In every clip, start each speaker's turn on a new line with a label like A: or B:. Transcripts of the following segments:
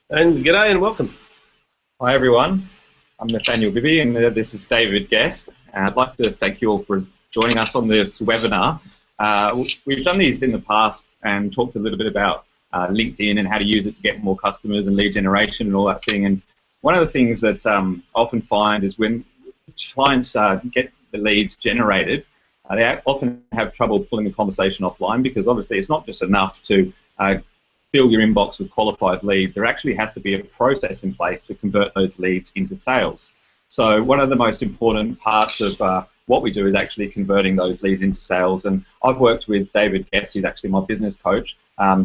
A: And g'day and welcome.
B: Hi everyone, I'm Nathaniel Bibby and this is David Guest. I'd like to thank you all for joining us on this webinar. We've done these in the past and talked a little bit about LinkedIn and how to use it to get more customers and lead generation and all that thing. And one of the things that I often find is when clients get the leads generated, they often have trouble pulling the conversation offline, because obviously it's not just enough to fill your inbox with qualified leads. There actually has to be a process in place to convert those leads into sales. So one of the most important parts of what we do is actually converting those leads into sales. And I've worked with David Guest, who's actually my business coach,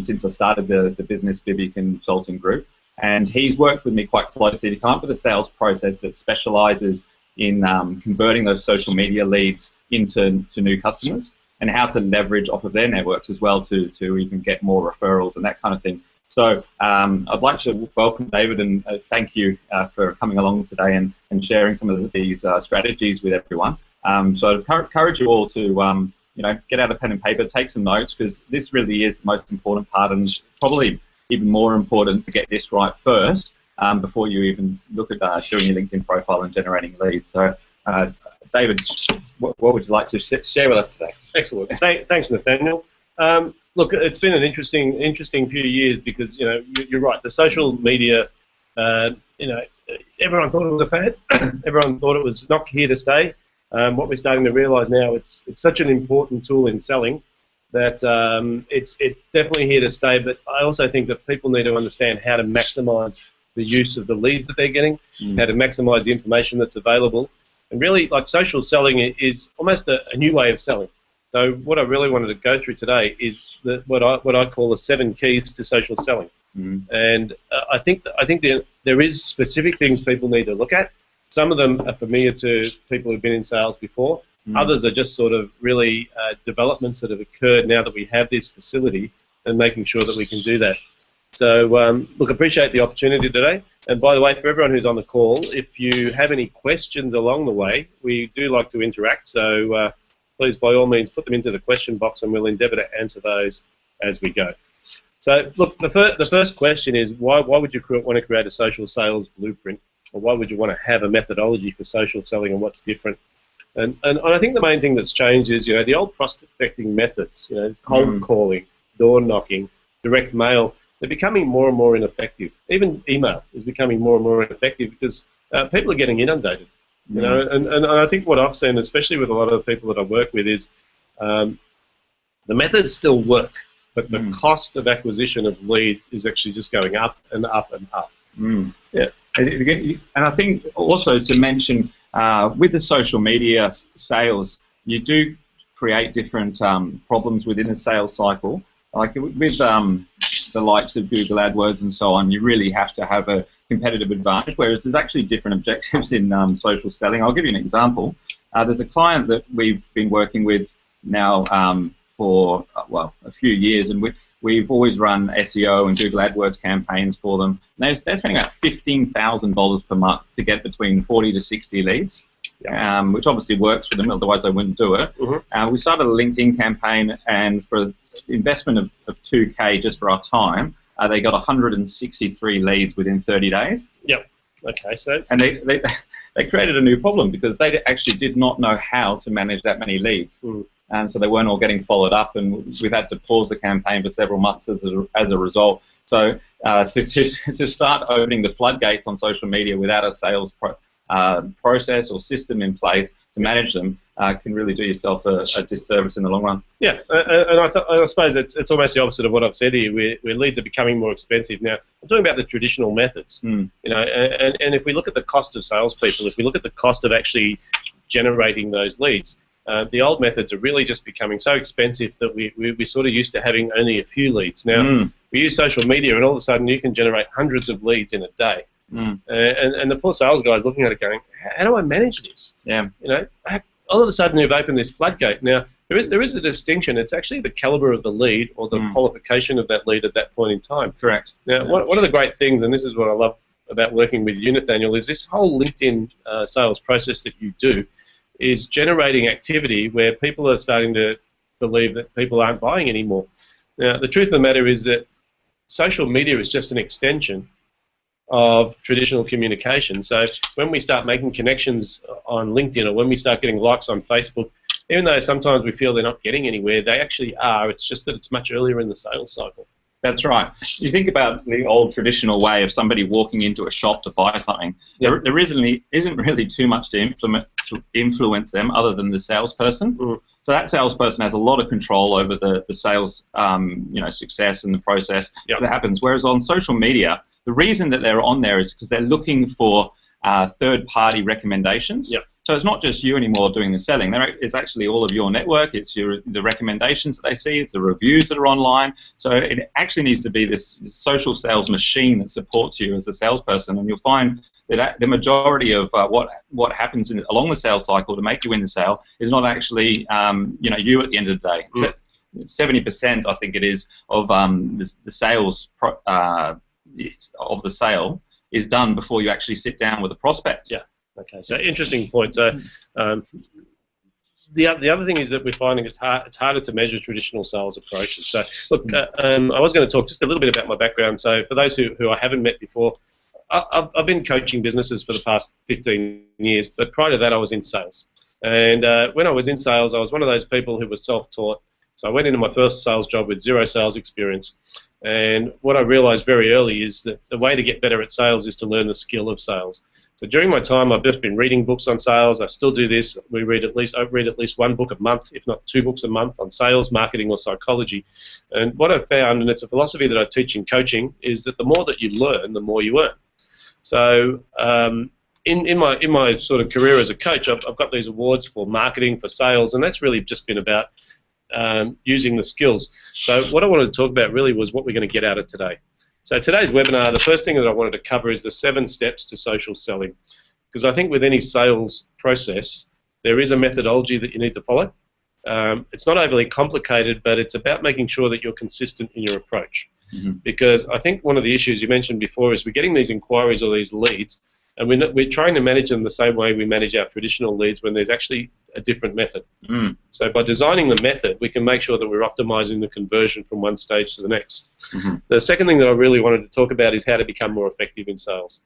B: since I started the business Bibby Consulting Group. And he's worked with me quite closely to come up with a sales process that specializes in converting those social media leads into new customers, and how to leverage off of their networks as well to even get more referrals and that kind of thing. So I'd like to welcome David and thank you for coming along today and sharing some of these strategies with everyone. So I'd encourage you all to get out a pen and paper, take some notes, because this really is the most important part, and probably even more important to get this right first before you even look at doing your LinkedIn profile and generating leads. So David, what would you like to share with us today?
A: Excellent. Thanks, Nathaniel. Look, it's been an interesting few years, because you're right. The social media, everyone thought it was a fad. Everyone thought it was not here to stay. What we're starting to realise now, it's such an important tool in selling that it's definitely here to stay. But I also think that people need to understand how to maximise the use of the leads that they're getting, how to maximise the information that's available. And really, like, social selling is almost a new way of selling. So what I really wanted to go through today is what I call the 7 keys to social selling. And I think there is specific things people need to look at. Some of them are familiar to people who've been in sales before. Others are just sort of really developments that have occurred now that we have this facility, and making sure that we can do that. So look, appreciate the opportunity today. And by the way, for everyone who's on the call, if you have any questions along the way, we do like to interact. So please, by all means, put them into the question box, and we'll endeavour to answer those as we go. So look, the first question is, why would you want to create a social sales blueprint, or why would you want to have a methodology for social selling, and what's different? And I think the main thing that's changed is, the old prospecting methods, cold calling, door knocking, direct mail, they're becoming more and more ineffective. Even email is becoming more and more ineffective, because people are getting inundated. And I think what I've seen, especially with a lot of the people that I work with, is the methods still work, but the cost of acquisition of leads is actually just going up and up and up.
B: Yeah, and I think also to mention, with the social media sales, you do create different problems within a sales cycle. Like with the likes of Google AdWords and so on, you really have to have a competitive advantage, whereas there's actually different objectives in social selling. I'll give you an example. There's a client that we've been working with now for, a few years, and we've always run SEO and Google AdWords campaigns for them. They're spending about $15,000 per month to get between 40 to 60 leads. Which obviously works for them, otherwise they wouldn't do it. We started a LinkedIn campaign, and for investment of $2K just for our time, they got 163 leads within 30 days.
A: Yep. Okay. So.
B: And they created a new problem, because they actually did not know how to manage that many leads, and so they weren't all getting followed up, and we've had to pause the campaign for several months as a result. So to start opening the floodgates on social media without a sales process or system in place to manage them can really do yourself a disservice in the long run.
A: Yeah, and I suppose it's almost the opposite of what I've said here, where leads are becoming more expensive. Now, I'm talking about the traditional methods. And if we look at the cost of salespeople, if we look at the cost of actually generating those leads, the old methods are really just becoming so expensive that we're sort of used to having only a few leads. Now, we use social media, and all of a sudden you can generate hundreds of leads in a day. And the poor sales guys looking at it going, how do I manage this? All of a sudden you've opened this floodgate. Now, there is a distinction. It's actually the caliber of the lead, or the qualification of that lead at that point in time.
B: Correct.
A: Now, one of the great things, and this is what I love about working with you, Nathaniel, is this whole LinkedIn sales process that you do is generating activity where people are starting to believe that people aren't buying anymore. Now, the truth of the matter is that social media is just an extension of traditional communication. So when we start making connections on LinkedIn, or when we start getting likes on Facebook, even though sometimes we feel they're not getting anywhere, they actually are. It's just that it's much earlier in the sales cycle.
B: That's right. You think about the old traditional way of somebody walking into a shop to buy something.
A: Yep.
B: There isn't really too much to influence them other than the salesperson. So that salesperson has a lot of control over the sales success and the process that happens. Whereas on social media, the reason that they're on there is because they're looking for third-party recommendations.
A: Yep.
B: So it's not just you anymore doing the selling. It's actually all of your network. It's the recommendations that they see. It's the reviews that are online. So it actually needs to be this social sales machine that supports you as a salesperson. And you'll find that the majority of what happens along the sales cycle to make you win the sale is not actually you at the end of the day. 70%, I think it is, of the sales of the sale is done before you actually sit down with a prospect.
A: Yeah. Okay, so interesting point. So the other thing is that we're finding it's harder to measure traditional sales approaches. So look, I was going to talk just a little bit about my background. So for those who I haven't met before, I've been coaching businesses for the past 15 years, but prior to that I was in sales. And when I was in sales, I was one of those people who was self-taught. So I went into my first sales job with zero sales experience. And what I realized very early is that the way to get better at sales is to learn the skill of sales. So during my time, I've just been reading books on sales. I still do this. I read at least one book a month, if not 2 books a month, on sales, marketing, or psychology. And what I've found, and it's a philosophy that I teach in coaching, is that the more that you learn, the more you earn. So in my sort of career as a coach, I've got these awards for marketing, for sales, and that's really just been about using the skills. So what I wanted to talk about really was what we're going to get out of today. So today's webinar, the first thing that I wanted to cover is the 7 steps to social selling. Because I think with any sales process, there is a methodology that you need to follow. It's not overly complicated, but it's about making sure that you're consistent in your approach. Because I think one of the issues you mentioned before is we're getting these inquiries or these leads, and we're trying to manage them the same way we manage our traditional leads when there's actually a different method. So by designing the method, we can make sure that we're optimizing the conversion from one stage to the next. The second thing that I really wanted to talk about is how to become more effective in sales.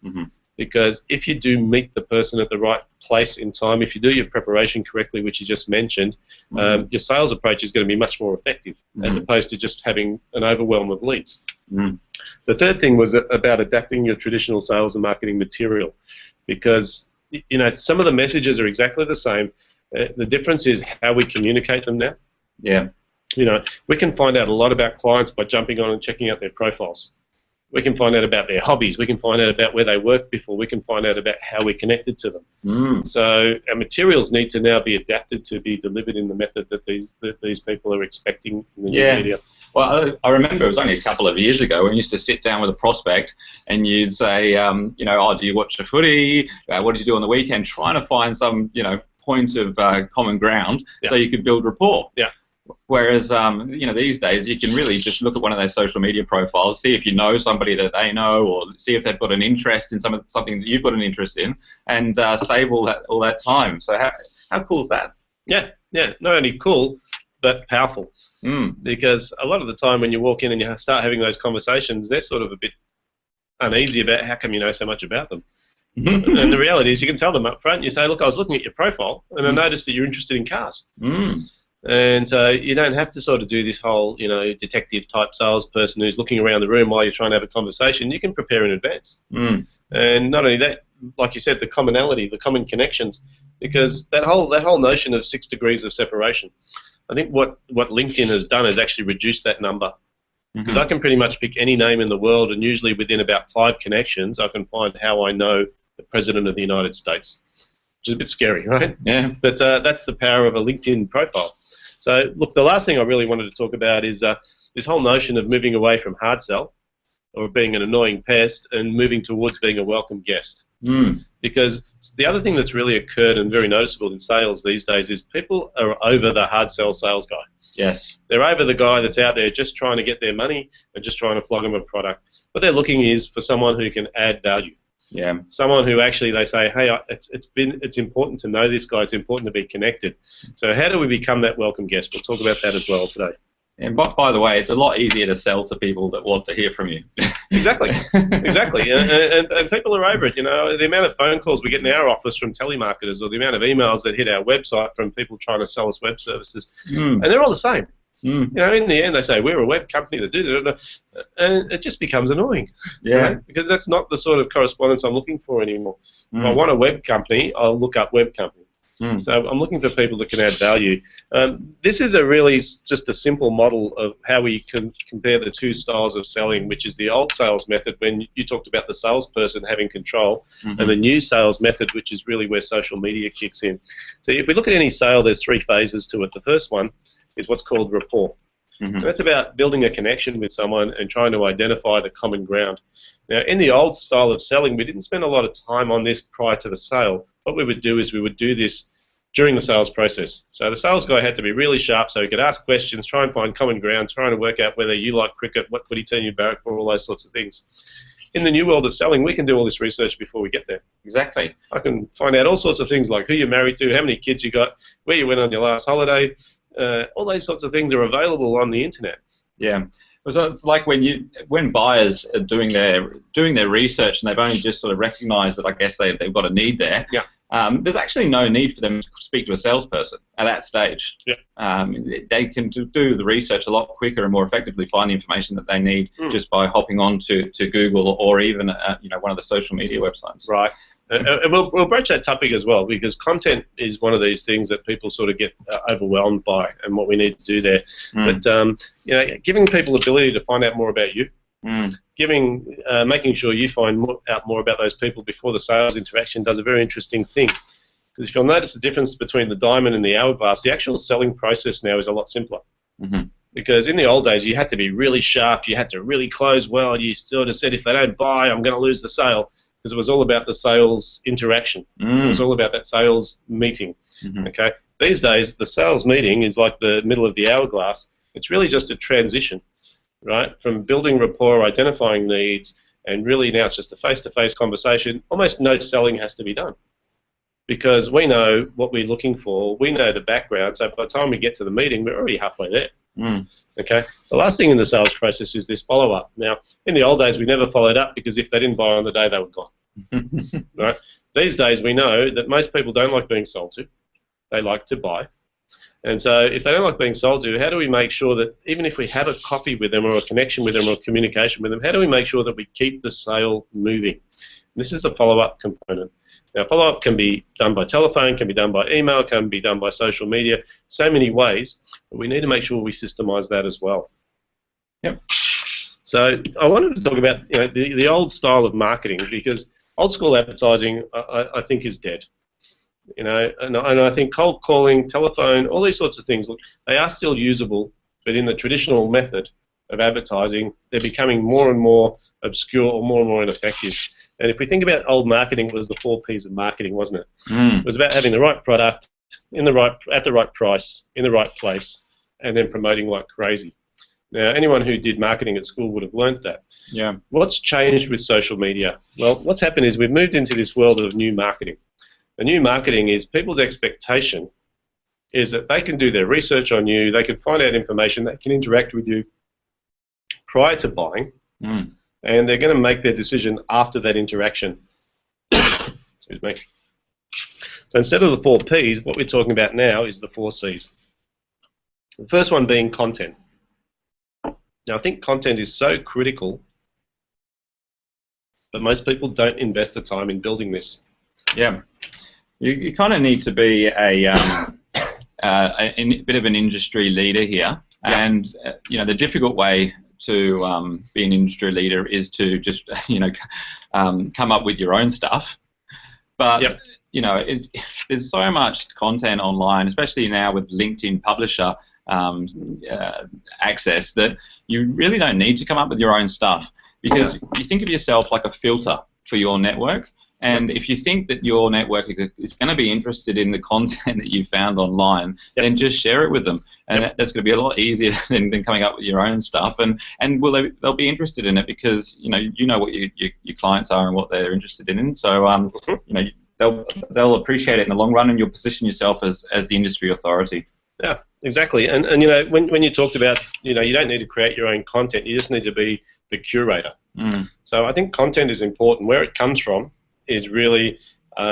A: Because if you do meet the person at the right place in time, if you do your preparation correctly, which you just mentioned, your sales approach is going to be much more effective as opposed to just having an overwhelm of leads. The third thing was about adapting your traditional sales and marketing material, because some of the messages are exactly the same. The difference is how we communicate them now.
B: Yeah.
A: We can find out a lot about clients by jumping on and checking out their profiles. We can find out about their hobbies. We can find out about where they worked before. We can find out about how we're connected to them. So our materials need to now be adapted to be delivered in the method that these people are expecting in the new media.
B: Well, I remember it was only a couple of years ago when you used to sit down with a prospect and you'd say, oh, do you watch the footy? What did you do on the weekend? Trying to find some, point of common ground so you could build rapport. Whereas, these days you can really just look at one of those social media profiles, see if you know somebody that they know, or see if they've got an interest in something that you've got an interest in, and save all that time. So how cool is that? Yeah.
A: Not only cool, but powerful. Because a lot of the time when you walk in and you start having those conversations, they're sort of a bit uneasy about how come you know so much about them. And the reality is you can tell them up front. You say, look, I was looking at your profile and I noticed that you're interested in cars. And so you don't have to sort of do this whole, detective type salesperson who's looking around the room while you're trying to have a conversation. You can prepare in advance. And not only that, like you said, the commonality, the common connections, because that whole notion of 6 degrees of separation, I think what LinkedIn has done is actually reduce that number. Because I can pretty much pick any name in the world, and usually within about 5 connections, I can find how I know the President of the United States, which is a bit scary, right?
B: Yeah.
A: But that's the power of a LinkedIn profile. So, look, the last thing I really wanted to talk about is this whole notion of moving away from hard sell or being an annoying pest and moving towards being a welcome guest. Because the other thing that's really occurred and very noticeable in sales these days is people are over the hard sell sales guy.
B: Yes.
A: They're over the guy that's out there just trying to get their money and just trying to flog them a product. What they're looking is for someone who can add value.
B: Yeah.
A: Someone who actually they say, hey, it's important to know this guy. It's important to be connected. So how do we become that welcome guest? We'll talk about that as well today.
B: And by the way, it's a lot easier to sell to people that want to hear from you.
A: Exactly, exactly, and people are over it. You know, the amount of phone calls we get in our office from telemarketers, or the amount of emails that hit our website from people trying to sell us web services, and they're all the same. You know, in the end, they say we're a web company that do that, and it just becomes annoying.
B: Yeah.
A: Right? Because that's not the sort of correspondence I'm looking for anymore. If I want a web company, I'll look up web company. So I'm looking for people that can add value. This is just a simple model of how we can compare the two styles of selling, which is the old sales method when you talked about the salesperson having control, and the new sales method, which is really where social media kicks in. So if we look at any sale, there's 3 phases to it. The first one is what's called rapport. That's about building a connection with someone and trying to identify the common ground. Now, in the old style of selling, we didn't spend a lot of time on this prior to the sale. What we would do is we would do this during the sales process. So the sales guy had to be really sharp so he could ask questions, try and find common ground, trying to work out whether you like cricket, what footy team you barrack for, all those sorts of things. In the new world of selling, we can do all this research before we get there.
B: Exactly.
A: I can find out all sorts of things like who you're married to, how many kids you got, where you went on your last holiday. All those sorts of things are available on the internet.
B: Yeah. So it's like when buyers are doing their research and they've only just sort of recognised that I guess they've got a need there.
A: Yeah.
B: There's actually no need for them to speak to a salesperson at that stage.
A: Yeah.
B: They can do the research a lot quicker and more effectively, find the information that they need just by hopping on to Google or even one of the social media websites.
A: Right. And we'll broach that topic as well, because content is one of these things that people sort of get overwhelmed by, and what we need to do there. But giving people ability to find out more about you, making sure you find out more about those people before the sales interaction does a very interesting thing. Because if you'll notice the difference between the diamond and the hourglass, the actual selling process now is a lot simpler. Because in the old days, you had to be really sharp, you had to really close well, you sort of said, if they don't buy, I'm going to lose the sale. Because it was all about the sales interaction. It was all about that sales meeting. Okay. These days, the sales meeting is like the middle of the hourglass. It's really just a transition, right, from building rapport, identifying needs, and really now it's just a face-to-face conversation. Almost no selling has to be done, because we know what we're looking for. We know the background. So by the time we get to the meeting, we're already halfway there. Okay. The last thing in the sales process is this follow-up. Now, in the old days, we never followed up, because if they didn't buy on the day, they were gone. Right. These days, we know that most people don't like being sold to. They like to buy. And so if they don't like being sold to, how do we make sure that even if we have a copy with them or a connection with them or communication with them, how do we make sure that we keep the sale moving? This is the follow-up component. Now, follow-up can be done by telephone, can be done by email, can be done by social media, so many ways, but we need to make sure we systemize that as well.
B: Yep.
A: So I wanted to talk about the old style of marketing, because old school advertising I think is dead. And I think cold calling, telephone, all these sorts of things, look, they are still usable, but in the traditional method of advertising, they're becoming more and more obscure or more ineffective. And if we think about old marketing, it was the 4 Ps of marketing, wasn't it? It was about having the right product at the right price, in the right place, and then promoting like crazy. Now, anyone who did marketing at school would have learnt that.
B: Yeah.
A: What's changed with social media? Well, what's happened is we've moved into this world of new marketing. The new marketing is people's expectation is that they can do their research on you, they can find out information, they can interact with you prior to buying, and they're going to make their decision after that interaction. Excuse me. So instead of the 4 Ps, what we're talking about now is the 4 Cs. The first one being content. Now, I think content is so critical, but most people don't invest the time in building this.
B: Yeah. You kind of need to be a bit of an industry leader here, and the difficult way to be an industry leader is to just come up with your own stuff. But there's so much content online, especially now with LinkedIn Publisher access, that you really don't need to come up with your own stuff, because you think of yourself like a filter for your network. And if you think that your network is going to be interested in the content that you found online, then just share it with them. And that's going to be a lot easier than coming up with your own stuff. And they'll be interested in it, because you know what your clients are and what they're interested in. So they'll appreciate it in the long run, and you'll position yourself as the industry authority.
A: Yeah, exactly. And you know, when you talked about, you know, you don't need to create your own content. You just need to be the curator. So I think content is important. Where it comes from is really,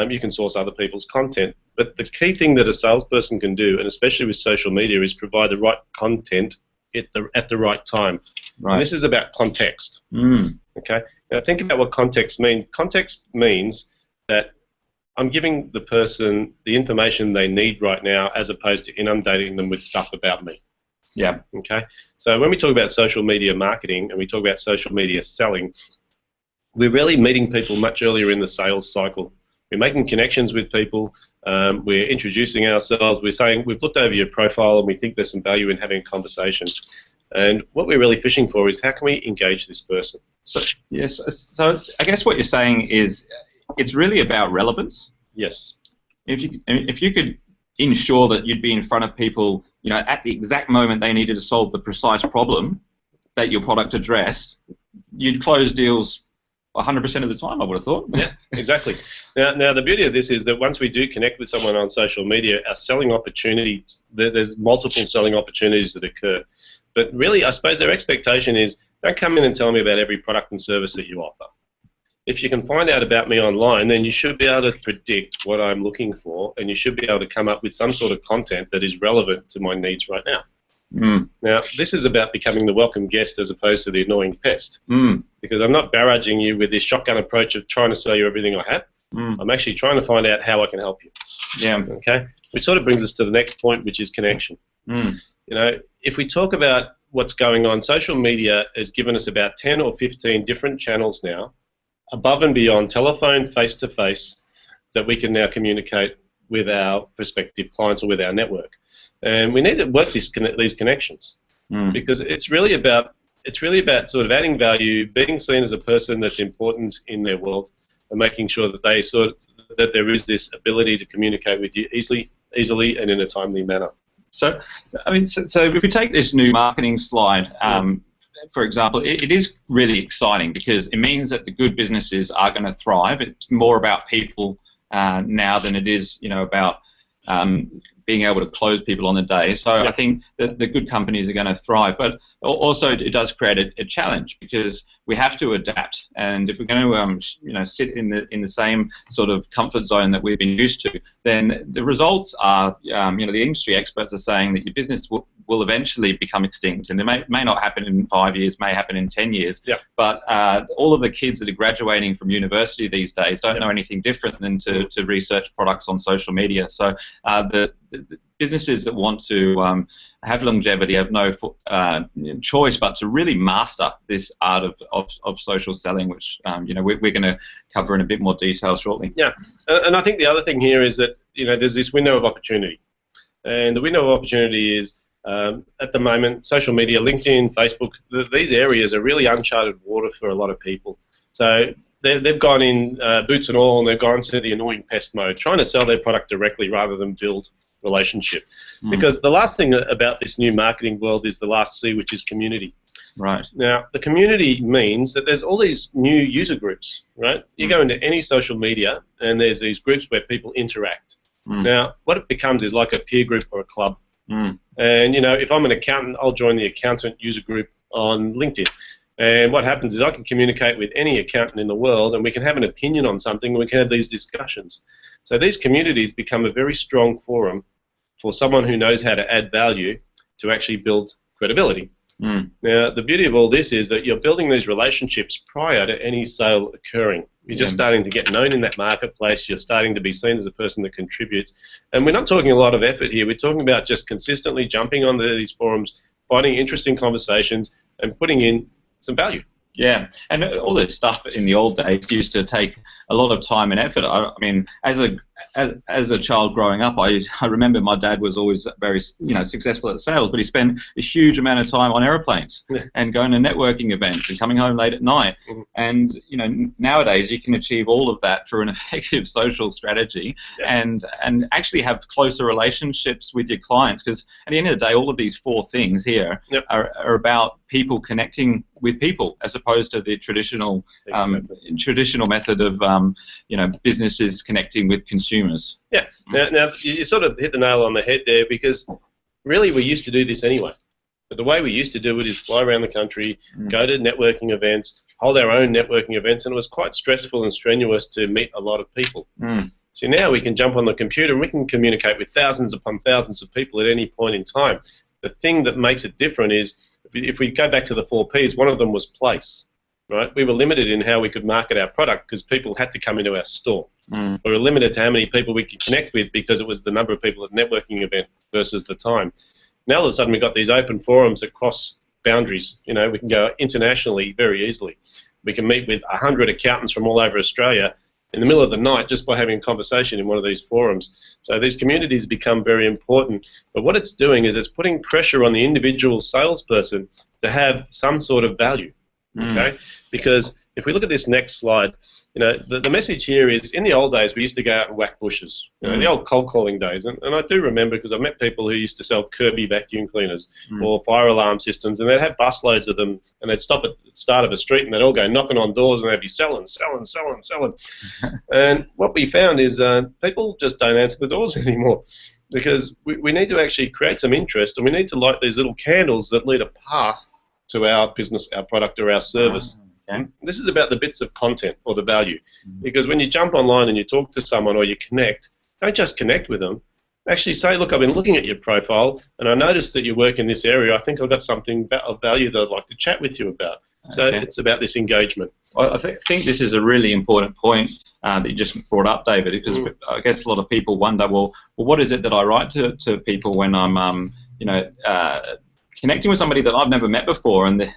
A: you can source other people's content. But the key thing that a salesperson can do, and especially with social media, is provide the right content at the right time. Right. And this is about context. Okay. Now think about what context means. Context means that I'm giving the person the information they need right now, as opposed to inundating them with stuff about me.
B: Yeah.
A: Okay. So when we talk about social media marketing and we talk about social media selling, we're really meeting people much earlier in the sales cycle. We're making connections with people. We're introducing ourselves. We're saying we've looked over your profile and we think there's some value in having a conversation. And what we're really fishing for is, how can we engage this person?
B: So yes. So I guess what you're saying is it's really about relevance.
A: Yes.
B: If you could ensure that you'd be in front of people, you know, at the exact moment they needed to solve the precise problem that your product addressed, you'd close deals 100% of the time, I would have thought.
A: Yeah, exactly. Now the beauty of this is that once we do connect with someone on social media, our selling opportunities, there's multiple selling opportunities that occur. But really, I suppose their expectation is, don't come in and tell me about every product and service that you offer. If you can find out about me online, then you should be able to predict what I'm looking for, and you should be able to come up with some sort of content that is relevant to my needs right now. Now, this is about becoming the welcome guest as opposed to the annoying pest. Because I'm not barraging you with this shotgun approach of trying to sell you everything I have. I'm actually trying to find out how I can help you.
B: Yeah.
A: Okay? Which sort of brings us to the next point, which is connection. You know, if we talk about what's going on, social media has given us about 10 or 15 different channels now, above and beyond telephone, face-to-face, that we can now communicate with our prospective clients or with our network. And we need to work these connections, because it's really about sort of adding value, being seen as a person that's important in their world, and making sure that that there is this ability to communicate with you easily and in a timely manner.
B: So, I mean, so if we take this new marketing slide, for example, it is really exciting because it means that the good businesses are going to thrive. It's more about people now than it is, you know, about being able to close people on the day. So I think that the good companies are going to thrive, but also it does create a challenge, because we have to adapt. And if we're going to, you know, sit in the same sort of comfort zone that we've been used to, then the results are, you know, the industry experts are saying that your business will eventually become extinct, and it may not happen in 5 years, may happen in 10 years. But all of the kids that are graduating from university these days don't know anything different than to research products on social media. So the businesses that want to have longevity have no choice but to really master this art of social selling, which you know, we're going to cover in a bit more detail shortly. Yeah,
A: and I think the other thing here is that, you know, there's this window of opportunity, and the window of opportunity is, at the moment, social media, LinkedIn, Facebook, these areas are really uncharted water for a lot of people. So they've gone in boots and all, and they've gone to the annoying pest mode, trying to sell their product directly rather than build relationship. Because the last thing about this new marketing world is the last C, which is community.
B: Right.
A: Now, the community means that there's all these new user groups, right? You go into any social media, and there's these groups where people interact. Now, what it becomes is like a peer group or a club. And, you know, if I'm an accountant, I'll join the accountant user group on LinkedIn. And what happens is I can communicate with any accountant in the world, and we can have an opinion on something, and we can have these discussions. So these communities become a very strong forum for someone who knows how to add value to actually build credibility. Now, the beauty of all this is that you're building these relationships prior to any sale occurring. You're just starting to get known in that marketplace. You're starting to be seen as a person that contributes. And we're not talking a lot of effort here. We're talking about just consistently jumping onto these forums, finding interesting conversations, and putting in some value.
B: Yeah, and all this stuff in the old days used to take a lot of time and effort. I mean, as a child growing up, I remember my dad was always very, you know, successful at sales, but he spent a huge amount of time on aeroplanes and going to networking events and coming home late at night. And, you know, nowadays you can achieve all of that through an effective social strategy and actually have closer relationships with your clients, because at the end of the day, all of these four things here are about people connecting with people, as opposed to the traditional traditional method of you know, businesses connecting with consumers.
A: Yeah. Now you sort of hit the nail on the head there, because really we used to do this anyway. But the way we used to do it is fly around the country, go to networking events, hold our own networking events, and it was quite stressful and strenuous to meet a lot of people. So now we can jump on the computer and we can communicate with thousands upon thousands of people at any point in time. The thing that makes it different is, if we go back to the 4 Ps, one of them was place. Right? We were limited in how we could market our product because people had to come into our store. We were limited to how many people we could connect with because it was the number of people at a networking event versus the time. Now all of a sudden we've got these open forums across boundaries. You know, we can go internationally very easily. We can meet with 100 accountants from all over Australia in the middle of the night just by having a conversation in one of these forums. So these communities become very important. But what it's doing is it's putting pressure on the individual salesperson to have some sort of value. Okay, because if we look at this next slide, you know, the message here is, in the old days we used to go out and whack bushes, you know, the old cold calling days, and I do remember because I've met people who used to sell Kirby vacuum cleaners or fire alarm systems, and they'd have busloads of them, and they'd stop at the start of a street and they'd all go knocking on doors and they'd be selling. And what we found is people just don't answer the doors anymore, because we need to actually create some interest, and we need to light these little candles that lead a path to our business, our product, or our service. Okay. This is about the bits of content or the value, because when you jump online and you talk to someone or you connect, don't just connect with them. Actually say, look, I've been looking at your profile and I noticed that you work in this area. I think I've got something of value that I'd like to chat with you about. So it's about this engagement.
B: Well, I think this is a really important point that you just brought up, David, because I guess a lot of people wonder, well, what is it that I write to people when I'm, connecting with somebody that I've never met before? And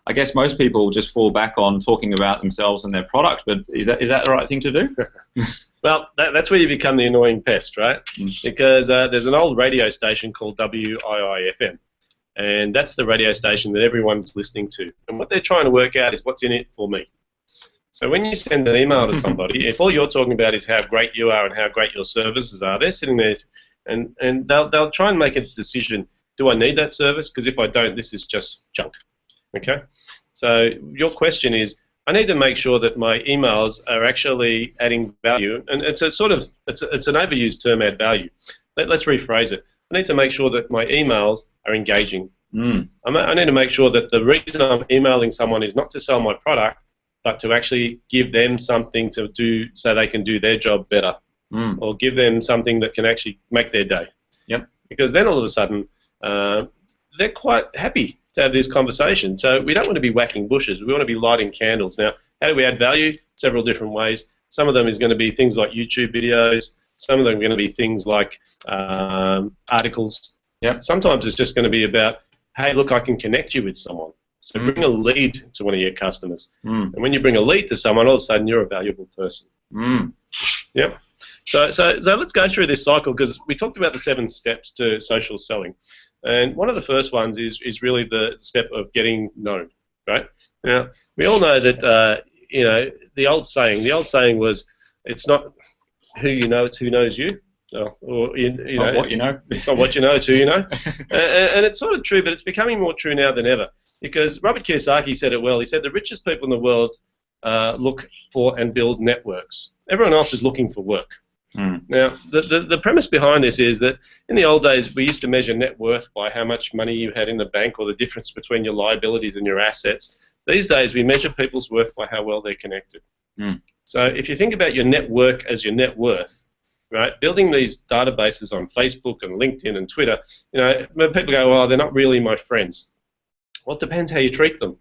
B: I guess most people just fall back on talking about themselves and their products, but is that the right thing to do?
A: Well, that's where you become the annoying pest, right? Because there's an old radio station called WIIFM, and that's the radio station that everyone's listening to. And what they're trying to work out is what's in it for me. So when you send an email to somebody, if all you're talking about is how great you are and how great your services are, they're sitting there and they'll try and make a decision. Do I need that service? Because if I don't, this is just junk. Okay? So your question is, I need to make sure that my emails are actually adding value, and it's a sort of it's an overused term, add value. Let's rephrase it. I need to make sure that my emails are engaging. I need to make sure that the reason I'm emailing someone is not to sell my product, but to actually give them something to do so they can do their job better, or give them something that can actually make their day. Because then all of a sudden they're quite happy to have this conversation. So we don't want to be whacking bushes. We want to be lighting candles. Now, how do we add value? Several different ways. Some of them is going to be things like YouTube videos. Some of them are going to be things like articles. Sometimes it's just going to be about, hey, look, I can connect you with someone. So bring a lead to one of your customers. And when you bring a lead to someone, all of a sudden you're a valuable person. So let's go through this cycle, because we talked about the 7 steps to social selling. And one of the first ones is really the step of getting known, right? Now, we all know that, the old saying was, it's not who you know, it's who knows you. Or what you know. It's not what you know, it's who you know. And it's sort of true, but it's becoming more true now than ever. Because Robert Kiyosaki said it well. He said the richest people in the world look for and build networks. Everyone else is looking for work. Now, the premise behind this is that in the old days we used to measure net worth by how much money you had in the bank or the difference between your liabilities and your assets. These days we measure people's worth by how well they're connected. So if you think about your network as your net worth, right, building these databases on Facebook and LinkedIn and Twitter, people go, well, they're not really my friends. Well, it depends how you treat them.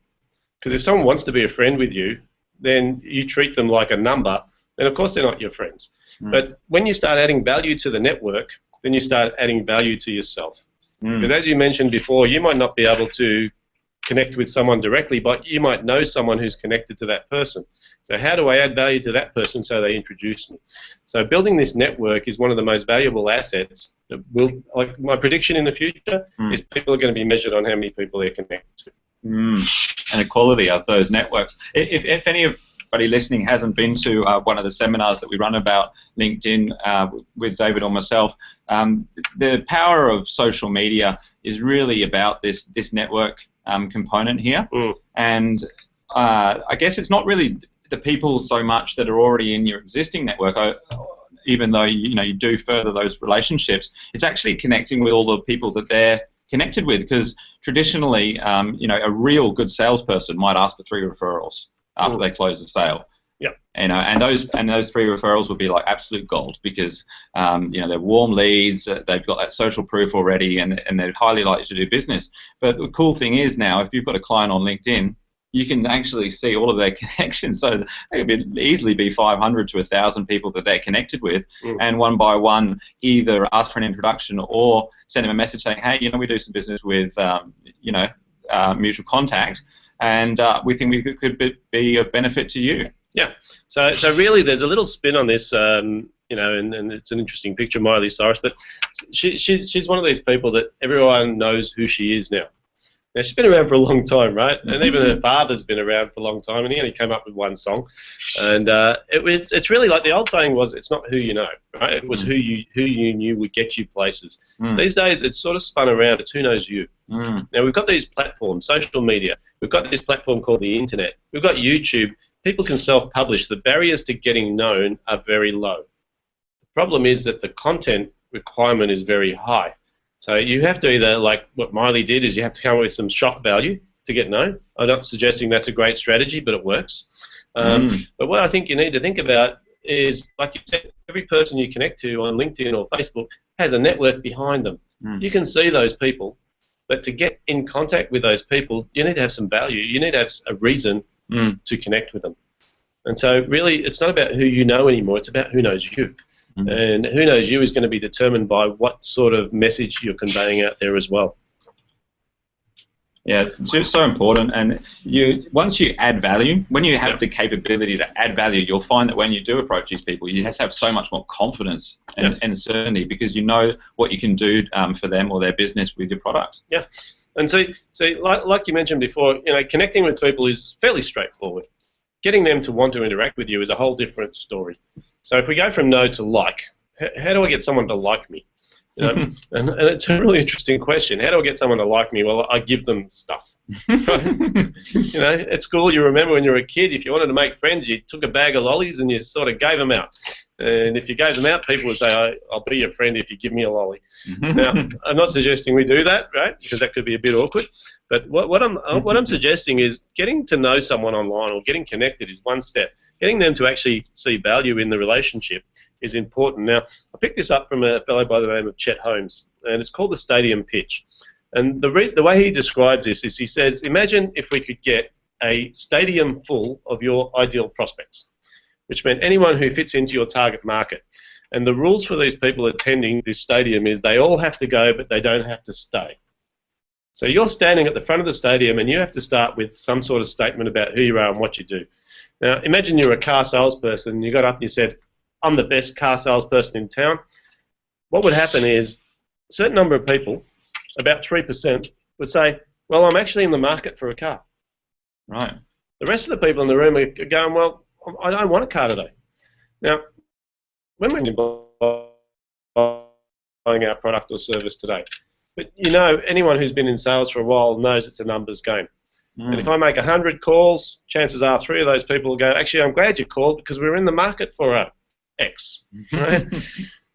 A: Because if someone wants to be a friend with you, then you treat them like a number, then of course they're not your friends. But when you start adding value to the network, then you start adding value to yourself. Because as you mentioned before, you might not be able to connect with someone directly, but you might know someone who's connected to that person. So how do I add value to that person so they introduce me? So building this network is one of the most valuable assets that will, like my prediction in the future, is people are going to be measured on how many people they're connected to.
B: And the quality of those networks. If any of anybody listening hasn't been to one of the seminars that we run about LinkedIn with David or myself, the power of social media is really about this network component here. And I guess it's not really the people so much that are already in your existing network. even though you do further those relationships, it's actually connecting with all the people that they're connected with. Because traditionally, a real good salesperson might ask for 3 referrals after they close the sale.
A: Yeah.
B: And those 3 referrals would be like absolute gold, because they're warm leads, they've got that social proof already, and they're highly likely to do business. But the cool thing is now, if you've got a client on LinkedIn, you can actually see all of their connections. So it could easily be 500 to 1,000 people that they're connected with, and one by one either ask for an introduction or send them a message saying, hey, we do some business with mutual contact, and we think we could be of benefit to you.
A: Yeah. So really, there's a little spin on this, and it's an interesting picture, Miley Cyrus, but she's one of these people that everyone knows who she is now. Now, she's been around for a long time, right? And even her father's been around for a long time, and he only came up with one song. And it's really like the old saying was, it's not who you know, right? It was who you knew would get you places. These days, it's sort of spun around. It's who knows you. Now, we've got these platforms, social media. We've got this platform called the internet. We've got YouTube. People can self-publish. The barriers to getting known are very low. The problem is that the content requirement is very high. So you have to either, like what Miley did, is you have to come up with some shock value to get known. I'm not suggesting that's a great strategy, but it works. But what I think you need to think about is, like you said, every person you connect to on LinkedIn or Facebook has a network behind them. You can see those people, but to get in contact with those people, you need to have some value. You need to have a reason to connect with them. And so really, it's not about who you know anymore. It's about who knows you. And who knows you is going to be determined by what sort of message you're conveying out there as well.
B: Yeah, it's just so important. And once you add value, when you have the capability to add value, you'll find that when you do approach these people, you just have so much more confidence and certainty, because you know what you can do for them or their business with your product.
A: Yeah, and so like you mentioned before, connecting with people is fairly straightforward. Getting them to want to interact with you is a whole different story. So if we go from no to like, how do I get someone to like me? And it's a really interesting question. How do I get someone to like me? Well, I give them stuff. At school, you remember when you were a kid, if you wanted to make friends, you took a bag of lollies and you sort of gave them out. And if you gave them out, people would say, I'll be your friend if you give me a lolly. Now, I'm not suggesting we do that, right? Because that could be a bit awkward. But what I'm suggesting is getting to know someone online or getting connected is one step. Getting them to actually see value in the relationship is important. Now, I picked this up from a fellow by the name of Chet Holmes, and it's called the stadium pitch. And the way he describes this is, he says, imagine if we could get a stadium full of your ideal prospects, which meant anyone who fits into your target market. And the rules for these people attending this stadium is they all have to go, but they don't have to stay. So you're standing at the front of the stadium and you have to start with some sort of statement about who you are and what you do. Now, imagine you're a car salesperson and you got up and you said, I'm the best car salesperson in town. What would happen is a certain number of people, about 3%, would say, well, I'm actually in the market for a car.
B: Right.
A: The rest of the people in the room are going, well, I don't want a car today. Now, when we're buying our product or service today, but anyone who's been in sales for a while knows it's a numbers game. And if I make 100 calls, chances are 3 of those people will go, actually, I'm glad you called because we're in the market for a X. Right?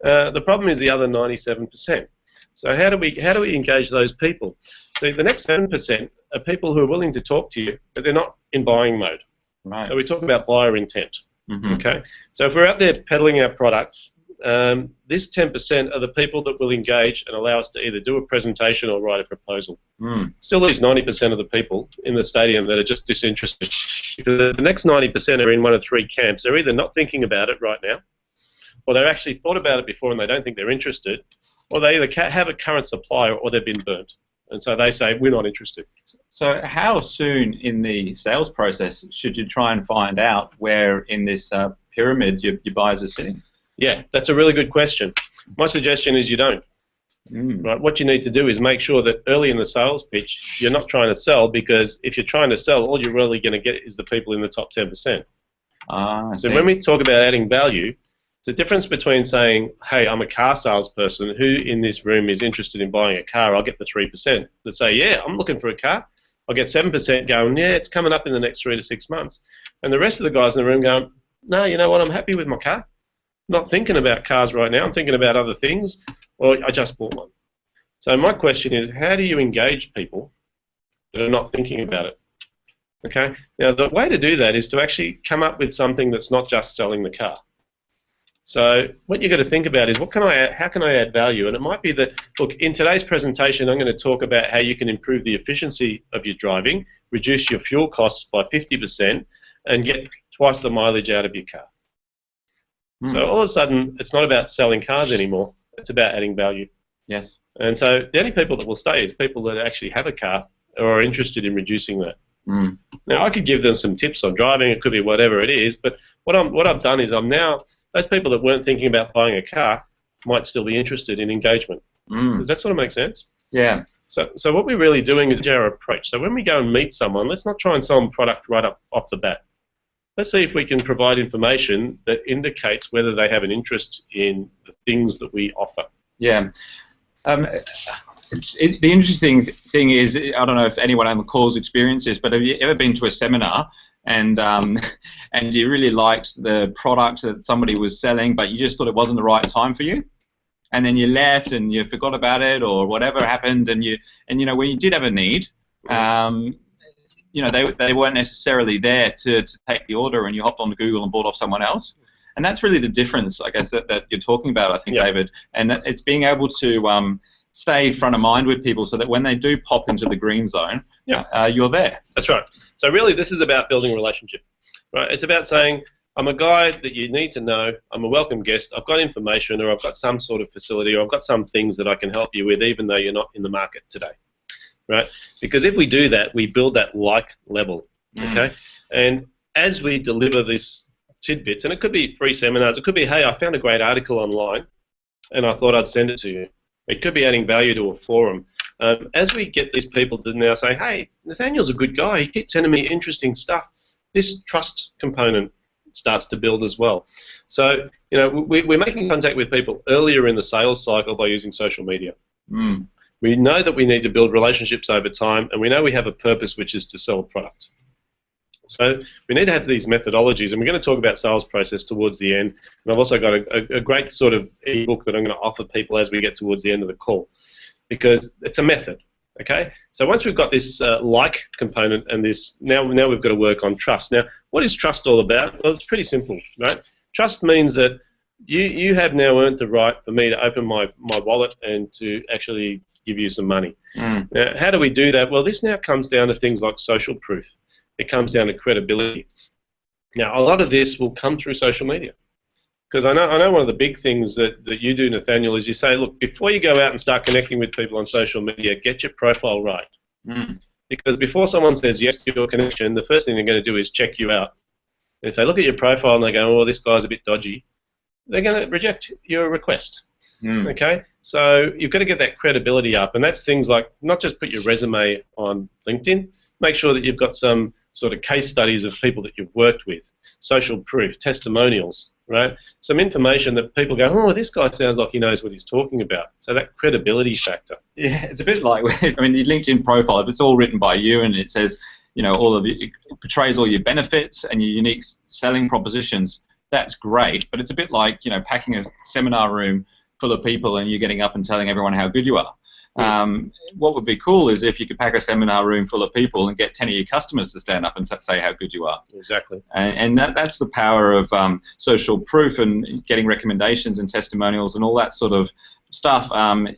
A: The problem is the other 97%. So how do we engage those people? So the next 7% are people who are willing to talk to you, but they're not in buying mode.
B: Right.
A: So we talk about buyer intent. Okay. So if we're out there peddling our products, this 10% are the people that will engage and allow us to either do a presentation or write a proposal. Still leaves 90% of the people in the stadium that are just disinterested. Because the next 90% are in one of 3 camps. They're either not thinking about it right now, or they've actually thought about it before and they don't think they're interested, or they either have a current supplier or they've been burnt. And so they say, we're not interested.
B: So how soon in the sales process should you try and find out where in this pyramid your buyers are sitting?
A: Yeah, that's a really good question. My suggestion is you don't. Right? What you need to do is make sure that early in the sales pitch, you're not trying to sell, because if you're trying to sell, all you're really going to get is the people in the top 10%. So when we talk about adding value, it's a difference between saying, hey, I'm a car salesperson. Who in this room is interested in buying a car? I'll get the 3% that say, yeah, I'm looking for a car. I'll get 7% going, yeah, it's coming up in the next 3 to 6 months. And the rest of the guys in the room going, no, you know what, I'm happy with my car. not thinking about cars right now, I'm thinking about other things, or I just bought one. So my question is, how do you engage people that are not thinking about it? Okay. Now the way to do that is to actually come up with something that's not just selling the car. So what you've got to think about is how can I add value? And it might be that, look, in today's presentation I'm going to talk about how you can improve the efficiency of your driving, reduce your fuel costs by 50%, and get twice the mileage out of your car. So all of a sudden it's not about selling cars anymore, it's about adding value.
B: Yes.
A: And so the only people that will stay is people that actually have a car or are interested in reducing that. Now I could give them some tips on driving, it could be whatever it is, but what I've done is those people that weren't thinking about buying a car might still be interested in engagement. Does that sort of make sense?
B: Yeah.
A: So what we're really doing is our approach. So when we go and meet someone, let's not try and sell them product right up off the bat. Let's see if we can provide information that indicates whether they have an interest in the things that we offer.
B: Yeah. The interesting thing is, I don't know if anyone on the call's experienced this, but have you ever been to a seminar and you really liked the product that somebody was selling, but you just thought it wasn't the right time for you, and then you left and you forgot about it or whatever happened, and you know, when you did have a need, you know, they weren't necessarily there to take the order, and you hopped onto Google and bought off someone else. And that's really the difference, I guess, that you're talking about, I think, David. And it's being able to stay front of mind with people so that when they do pop into the green zone, you're there.
A: That's right. So really this is about building a relationship. Right? It's about saying, I'm a guy that you need to know, I'm a welcome guest, I've got information, or I've got some sort of facility, or I've got some things that I can help you with even though you're not in the market today. Right? Because if we do that, we build that like level. Okay? And as we deliver this tidbits, and it could be free seminars, it could be, hey, I found a great article online and I thought I'd send it to you. It could be adding value to a forum. As we get these people to now say, hey, Nathaniel's a good guy, he keeps sending me interesting stuff, this trust component starts to build as well. So, you know, we're making contact with people earlier in the sales cycle by using social media. We know that we need to build relationships over time, and we know we have a purpose, which is to sell a product. So we need to have these methodologies, and we're going to talk about sales process towards the end. And I've also got a great sort of ebook that I'm going to offer people as we get towards the end of the call, because it's a method. Okay. So once we've got this like component and this, now we've got to work on trust. Now, what is trust all about? Well, it's pretty simple, right? Trust means that you have now earned the right for me to open my wallet and to actually give you some money. Now, how do we do that? Well, this now comes down to things like social proof. It comes down to credibility. Now, a lot of this will come through social media. Because I know one of the big things that you do, Nathaniel, is you say, look, before you go out and start connecting with people on social media, get your profile right. Because before someone says yes to your connection, the first thing they're going to do is check you out. And if they look at your profile and they go, oh, this guy's a bit dodgy, they're going to reject your request. Okay? So you've got to get that credibility up, and that's things like not just put your resume on LinkedIn, make sure that you've got some sort of case studies of people that you've worked with, social proof, testimonials, right? Some information that people go, oh, this guy sounds like he knows what he's talking about. So that credibility factor.
B: Yeah, it's a bit like, I mean, your LinkedIn profile, if it's all written by you and it says, you know, it portrays all your benefits and your unique selling propositions, that's great. But it's a bit like, you know, packing a seminar room full of people and you're getting up and telling everyone how good you are. What would be cool is if you could pack a seminar room full of people and get 10 of your customers to stand up and say how good you are.
A: Exactly.
B: And that's the power of social proof and getting recommendations and testimonials and all that sort of stuff.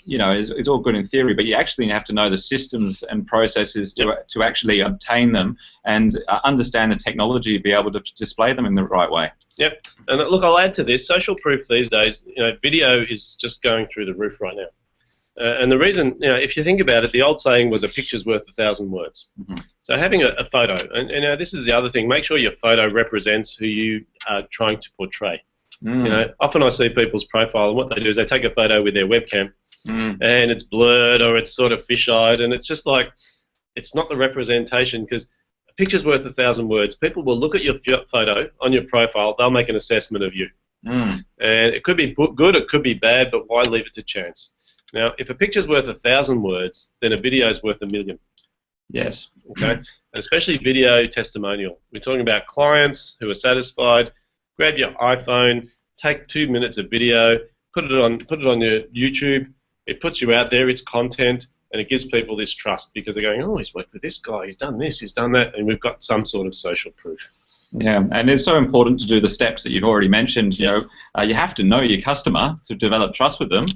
B: You know, is all good in theory, but you actually have to know the systems and processes to actually obtain them and understand the technology to be able to display them in the right way.
A: Yep. And look, I'll add to this. Social proof these days, you know, video is just going through the roof right now. And the reason, you know, if you think about it, the old saying was a picture's worth 1,000 words. So having a photo, and you know, this is the other thing, make sure your photo represents who you are trying to portray. You know, often I see people's profile, and what they do is they take a photo with their webcam, and it's blurred or it's sort of fisheyed, and it's just like, it's not the representation, because a picture's worth 1,000 words. People will look at your photo on your profile, they'll make an assessment of you. And it could be good, it could be bad, but why leave it to chance? Now, if a picture's worth 1,000 words, then a video's worth 1,000,000.
B: Yes.
A: Okay? And especially video testimonial. We're talking about clients who are satisfied. Grab your iPhone, take 2 minutes of video, put it on your YouTube. It puts you out there. It's content, and it gives people this trust because they're going, oh, he's worked with this guy, he's done this, he's done that, and we've got some sort of social proof.
B: Yeah, and it's so important to do the steps that you've already mentioned. You have to know your customer to develop trust with them,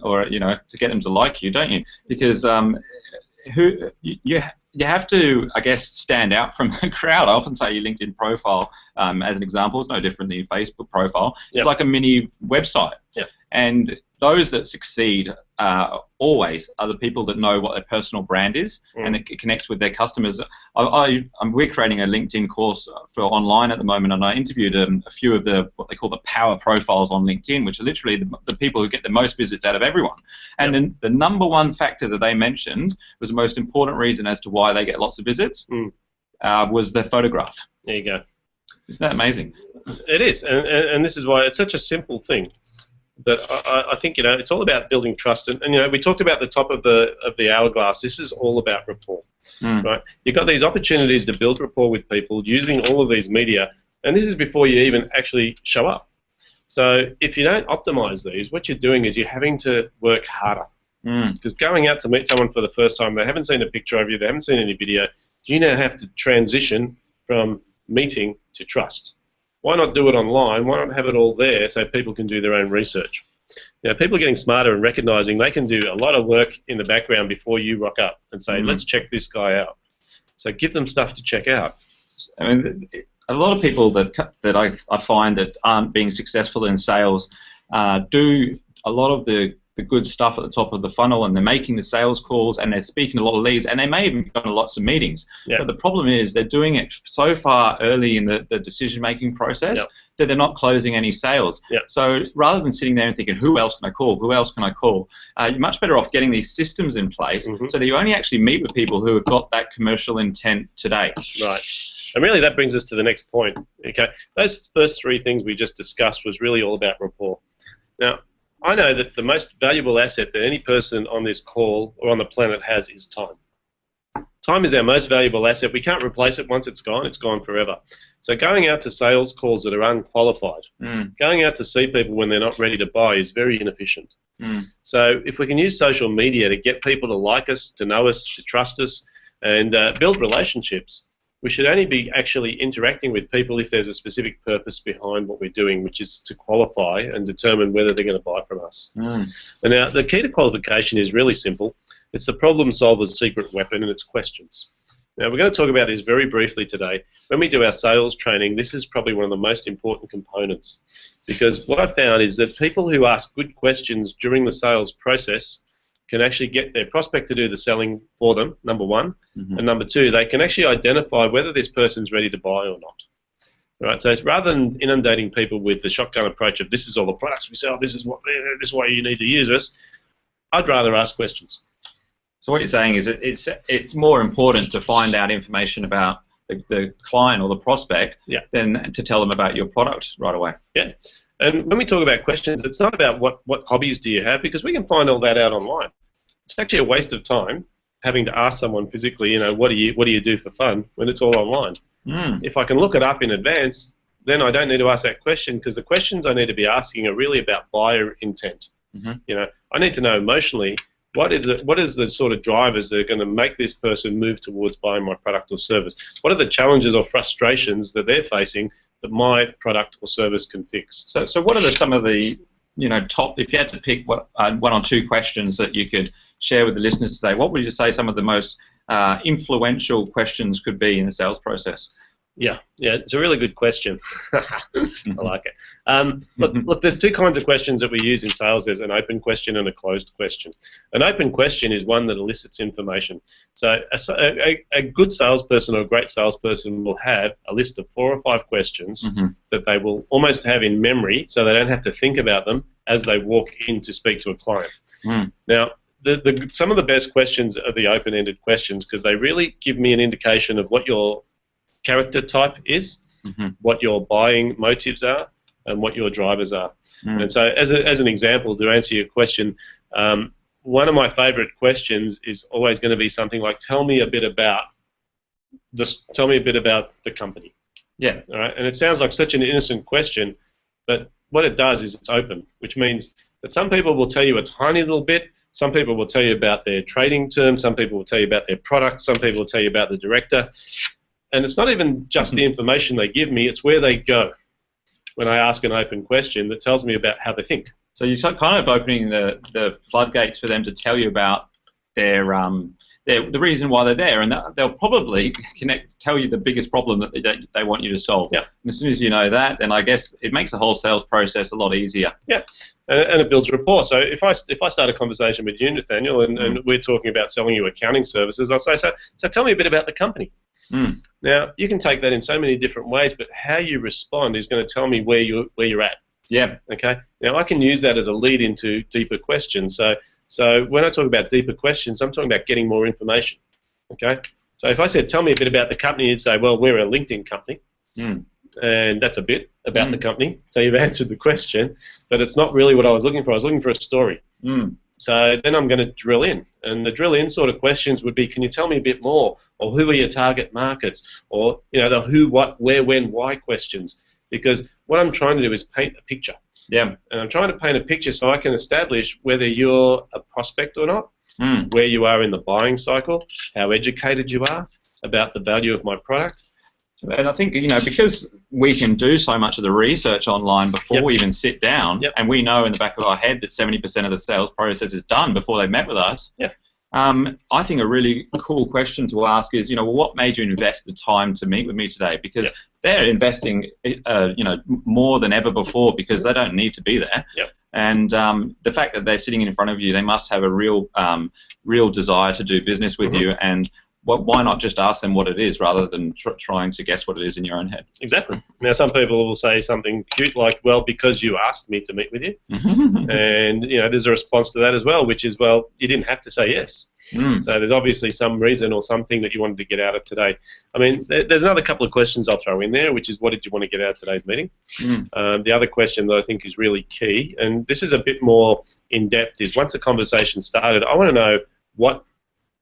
B: or to get them to like you, don't you? Because you have to, I guess, stand out from the crowd. I often say your LinkedIn profile, as an example, is no different than your Facebook profile. It's like a mini website. And those that succeed always are the people that know what their personal brand is and it connects with their customers. We're creating a LinkedIn course for online at the moment, and I interviewed a few of what they call the power profiles on LinkedIn, which are literally the people who get the most visits out of everyone. And then the number one factor that they mentioned was the most important reason as to why they get lots of visits was their photograph.
A: There you go.
B: Isn't that amazing?
A: It is, and this is why it's such a simple thing. But I think it's all about building trust, and we talked about the top of the hourglass. This is all about rapport, right? You've got these opportunities to build rapport with people using all of these media, and this is before you even actually show up. So if you don't optimize these, what you're doing is you're having to work harder. Because going out to meet someone for the first time, they haven't seen a picture of you, they haven't seen any video. You now have to transition from meeting to trust. Why not do it online? Why not have it all there so people can do their own research? People are getting smarter and recognizing they can do a lot of work in the background before you rock up and say, let's check this guy out. So give them stuff to check out.
B: I mean, a lot of people that I find that aren't being successful in sales do a lot of the good stuff at the top of the funnel, and they're making the sales calls and they're speaking a lot of leads, and they may even go to lots of meetings. But the problem is they're doing it so far early in the decision-making process that they're not closing any sales. So rather than sitting there and thinking, who else can I call? Who else can I call? You're much better off getting these systems in place so that you only actually meet with people who have got that commercial intent today.
A: Right. And really that brings us to the next point. Okay. Those first three things we just discussed was really all about rapport. Now, I know that the most valuable asset that any person on this call or on the planet has is time. Time is our most valuable asset. We can't replace it once it's gone forever. So going out to sales calls that are unqualified, going out to see people when they're not ready to buy is very inefficient. So if we can use social media to get people to like us, to know us, to trust us, and build relationships, we should only be actually interacting with people if there's a specific purpose behind what we're doing, which is to qualify and determine whether they're going to buy from us. And now, the key to qualification is really simple. It's the problem solver's secret weapon, and it's questions. Now, we're going to talk about this very briefly today. When we do our sales training, this is probably one of the most important components, because what I've found is that people who ask good questions during the sales process can actually get their prospect to do the selling for them, number one, and number two, they can actually identify whether this person's ready to buy or not. Right, so it's rather than inundating people with the shotgun approach of this is all the products we sell, this is why you need to use us, I'd rather ask questions.
B: So what you're saying is it's more important to find out information about the client or the prospect than to tell them about your product right away. Yeah.
A: And when we talk about questions, it's not about what hobbies do you have, because we can find all that out online. It's actually a waste of time having to ask someone physically, what do you do for fun when it's all online. If I can look it up in advance, then I don't need to ask that question, because the questions I need to be asking are really about buyer intent. I need to know emotionally what is the sort of drivers that are going to make this person move towards buying my product or service. What are the challenges or frustrations that they're facing that my product or service can fix?
B: So what are some of the top, if you had to pick one or two questions that you could share with the listeners today, what would you say some of the most influential questions could be in the sales process?
A: Yeah, it's a really good question. I like it. Look, there's two kinds of questions that we use in sales. There's an open question and a closed question. An open question is one that elicits information. So a good salesperson or a great salesperson will have a list of 4 or 5 questions that they will almost have in memory, so they don't have to think about them as they walk in to speak to a client. Now, some of the best questions are the open-ended questions, because they really give me an indication of what your character type is, what your buying motives are, and what your drivers are. And so, as an example, to answer your question, one of my favorite questions is always going to be something like, tell me a bit about the company.
B: Yeah.
A: All right. And it sounds like such an innocent question, but what it does is it's open, which means that some people will tell you a tiny little bit. Some people will tell you about their trading terms. Some people will tell you about their product. Some people will tell you about the director. And it's not even just the information they give me, it's where they go when I ask an open question that tells me about how they think.
B: So you're kind of opening the floodgates for them to tell you about the reason why they're there, and they'll probably tell you the biggest problem that they want you to solve.
A: Yeah.
B: And as soon as you know that, then I guess it makes the whole sales process a lot easier.
A: Yeah, and it builds rapport. So if I start a conversation with you, Nathaniel, and we're talking about selling you accounting services, I'll say, so tell me a bit about the company. Now, you can take that in so many different ways, but how you respond is going to tell me where you're at.
B: Yeah.
A: Okay. Now, I can use that as a lead into deeper questions. So when I talk about deeper questions, I'm talking about getting more information. Okay. So if I said, tell me a bit about the company, you'd say, well, we're a LinkedIn company. And that's a bit about the company. So you've answered the question, but it's not really what I was looking for. I was looking for a story. So then I'm going to drill in. And the drill in sort of questions would be, can you tell me a bit more? Or who are your target markets? Or, the who, what, where, when, why questions. Because what I'm trying to do is paint a picture.
B: Yeah.
A: And I'm trying to paint a picture so I can establish whether you're a prospect or not, where you are in the buying cycle, how educated you are about the value of my product.
B: And I think, because we can do so much of the research online before we even sit down, and we know in the back of our head that 70% of the sales process is done before they met with us, I think a really cool question to ask is, what made you invest the time to meet with me today? Because they're investing, more than ever before because they don't need to be there. And the fact that they're sitting in front of you, they must have a real desire to do business with you. And why not just ask them what it is rather than trying to guess what it is in your own head?
A: Exactly. Now, some people will say something cute like, well, because you asked me to meet with you. And, there's a response to that as well, which is, well, you didn't have to say yes. So there's obviously some reason or something that you wanted to get out of today. I mean, there's another couple of questions I'll throw in there, which is, what did you want to get out of today's meeting? The other question that I think is really key, and this is a bit more in-depth, is once the conversation started, I want to know what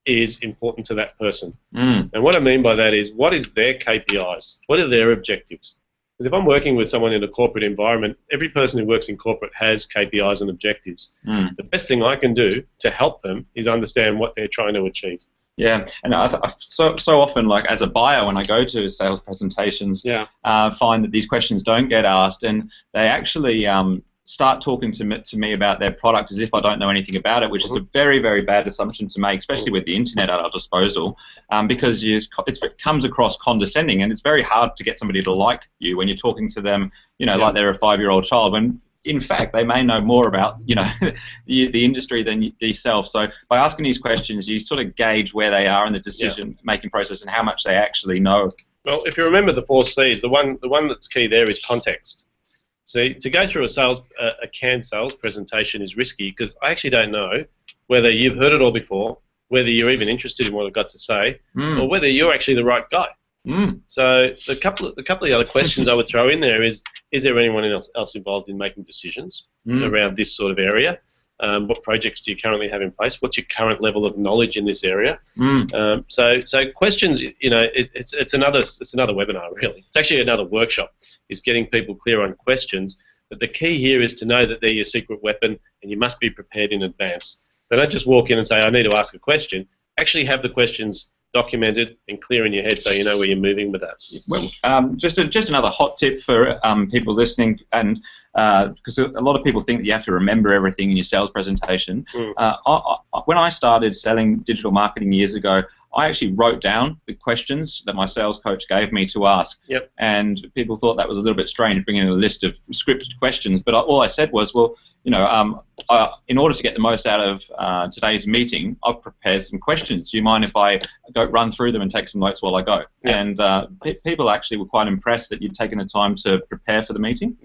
A: is important to that person. And what I mean by that is, what is their KPIs? What are their objectives? Because if I'm working with someone in a corporate environment, every person who works in corporate has KPIs and objectives. The best thing I can do to help them is understand what they're trying to achieve.
B: Yeah, and I so often, like as a buyer, when I go to sales presentations, find that these questions don't get asked, and they actually start talking to me about their product as if I don't know anything about it, which is a very, very bad assumption to make, especially with the internet at our disposal, because it comes across condescending, and it's very hard to get somebody to like you when you're talking to them, like they're a 5-year-old child, when in fact they may know more about, the industry than yourself. So by asking these questions, you sort of gauge where they are in the decision-making process and how much they actually know.
A: Well, if you remember the 4 C's, the one that's key there is context. See, to go through a canned sales presentation is risky because I actually don't know whether you've heard it all before, whether you're even interested in what I've got to say, or whether you're actually the right guy. So the couple of the other questions I would throw in there is there anyone else involved in making decisions around this sort of area? What projects do you currently have in place? What's your current level of knowledge in this area? So questions, it's another webinar really. It's actually another workshop. Is getting people clear on questions. But the key here is to know that they're your secret weapon, and you must be prepared in advance. They don't just walk in and say, I need to ask a question. Actually have the questions documented and clear in your head so you know where you're moving with that.
B: Well, just another hot tip for people listening, and because a lot of people think that you have to remember everything in your sales presentation. When I started selling digital marketing years ago, I actually wrote down the questions that my sales coach gave me to ask. And people thought that was a little bit strange, bringing in a list of scripted questions. But all I said was, well, in order to get the most out of today's meeting, I've prepared some questions. Do you mind if I run through them and take some notes while I go? And people actually were quite impressed that you'd taken the time to prepare for the meeting.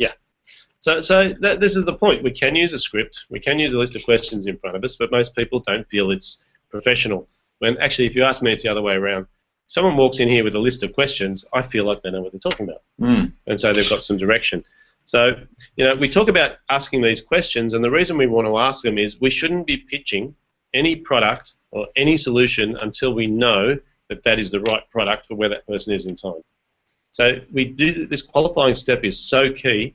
A: So this is the point. We can use a script. We can use a list of questions in front of us, but most people don't feel it's professional. When actually, if you ask me, it's the other way around. Someone walks in here with a list of questions, I feel like they know what they're talking about. And so they've got some direction. So, we talk about asking these questions, and the reason we want to ask them is we shouldn't be pitching any product or any solution until we know that that is the right product for where that person is in time. So we do this qualifying step is so key.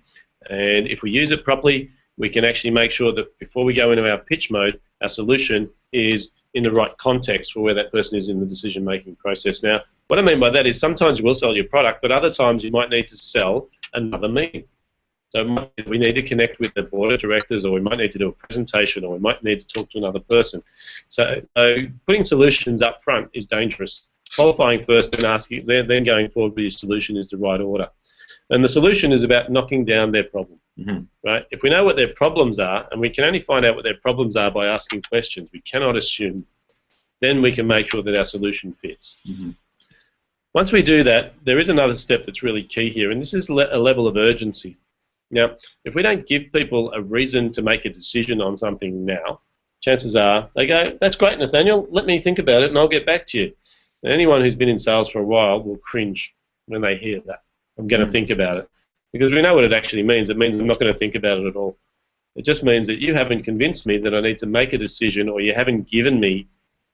A: And if we use it properly, we can actually make sure that before we go into our pitch mode, our solution is in the right context for where that person is in the decision-making process. Now, what I mean by that is sometimes you will sell your product, but other times you might need to sell another meeting. So we need to connect with the board of directors, or we might need to do a presentation, or we might need to talk to another person. So putting solutions up front is dangerous. Qualifying first, then asking, then going forward with your solution is the right order. And the solution is about knocking down their problem. Right? If we know what their problems are, and we can only find out what their problems are by asking questions, we cannot assume, then we can make sure that our solution fits. Once we do that, there is another step that's really key here, and this is a level of urgency. Now, if we don't give people a reason to make a decision on something now, chances are they go, that's great, Nathaniel, let me think about it and I'll get back to you. And anyone who's been in sales for a while will cringe when they hear that. I'm going to think about it. Because we know what it actually means. It means I'm not going to think about it at all. It just means that you haven't convinced me that I need to make a decision, or you haven't given me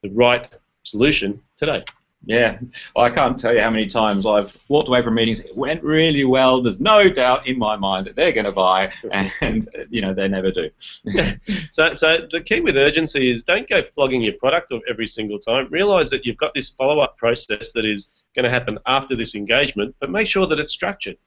A: the right solution today.
B: Yeah, well, I can't tell you how many times I've walked away from meetings. It went really well. There's no doubt in my mind that they're going to buy, and they never do.
A: So the key with urgency is don't go flogging your product every single time. Realize that you've got this follow-up process that is going to happen after this engagement, but make sure that it's structured.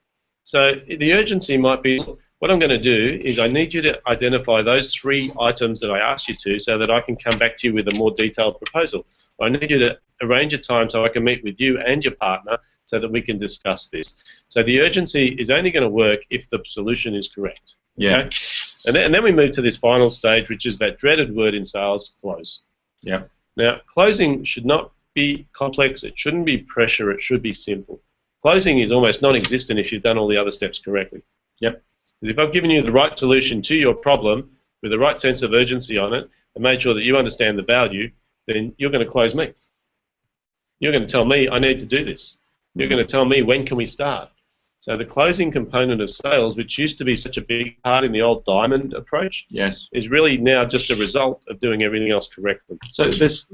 A: So the urgency might be, what I'm going to do is I need you to identify those 3 items that I asked you to, so that I can come back to you with a more detailed proposal. I need you to arrange a time so I can meet with you and your partner so that we can discuss this. So the urgency is only going to work if the solution is correct.
B: Yeah.
A: Okay? And then we move to this final stage, which is that dreaded word in sales, close.
B: Yeah.
A: Now, closing should not be complex. It shouldn't be pressure. It should be simple. Closing is almost non-existent if you've done all the other steps correctly.
B: Yep.
A: Because if I've given you the right solution to your problem with the right sense of urgency on it and made sure that you understand the value, then you're going to close me. You're going to tell me I need to do this. You're going to tell me when can we start. So the closing component of sales, which used to be such a big part in the old diamond approach,
B: yes,
A: is really now just a result of doing everything else correctly.
B: So there's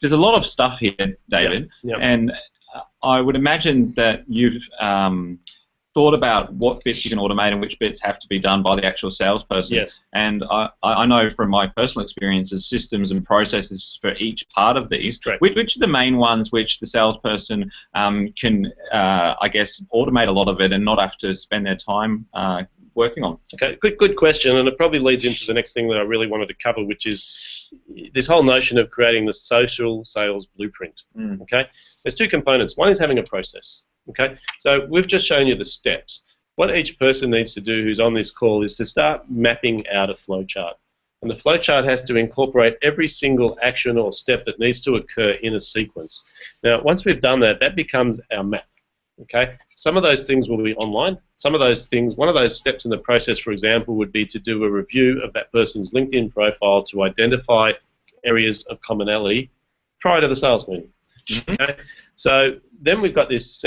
B: a lot of stuff here, David, and I would imagine that you've thought about what bits you can automate and which bits have to be done by the actual salesperson.
A: Yes.
B: And I know from my personal experiences, systems and processes for each part of these.
A: Correct.
B: Which are the main ones which the salesperson can, I guess, automate a lot of it and not have to spend their time working on?
A: Okay, good question, and it probably leads into the next thing that I really wanted to cover, which is this whole notion of creating the social sales blueprint. Okay, there's 2 components. One is having a process. Okay, so we've just shown you the steps. What each person needs to do who's on this call is to start mapping out a flowchart. And the flowchart has to incorporate every single action or step that needs to occur in a sequence. Now, once we've done that, that becomes our map. Okay, some of those things will be online. Some of those things, one of those steps in the process, for example, would be to do a review of that person's LinkedIn profile to identify areas of commonality prior to the sales meeting. Okay, so then we've got this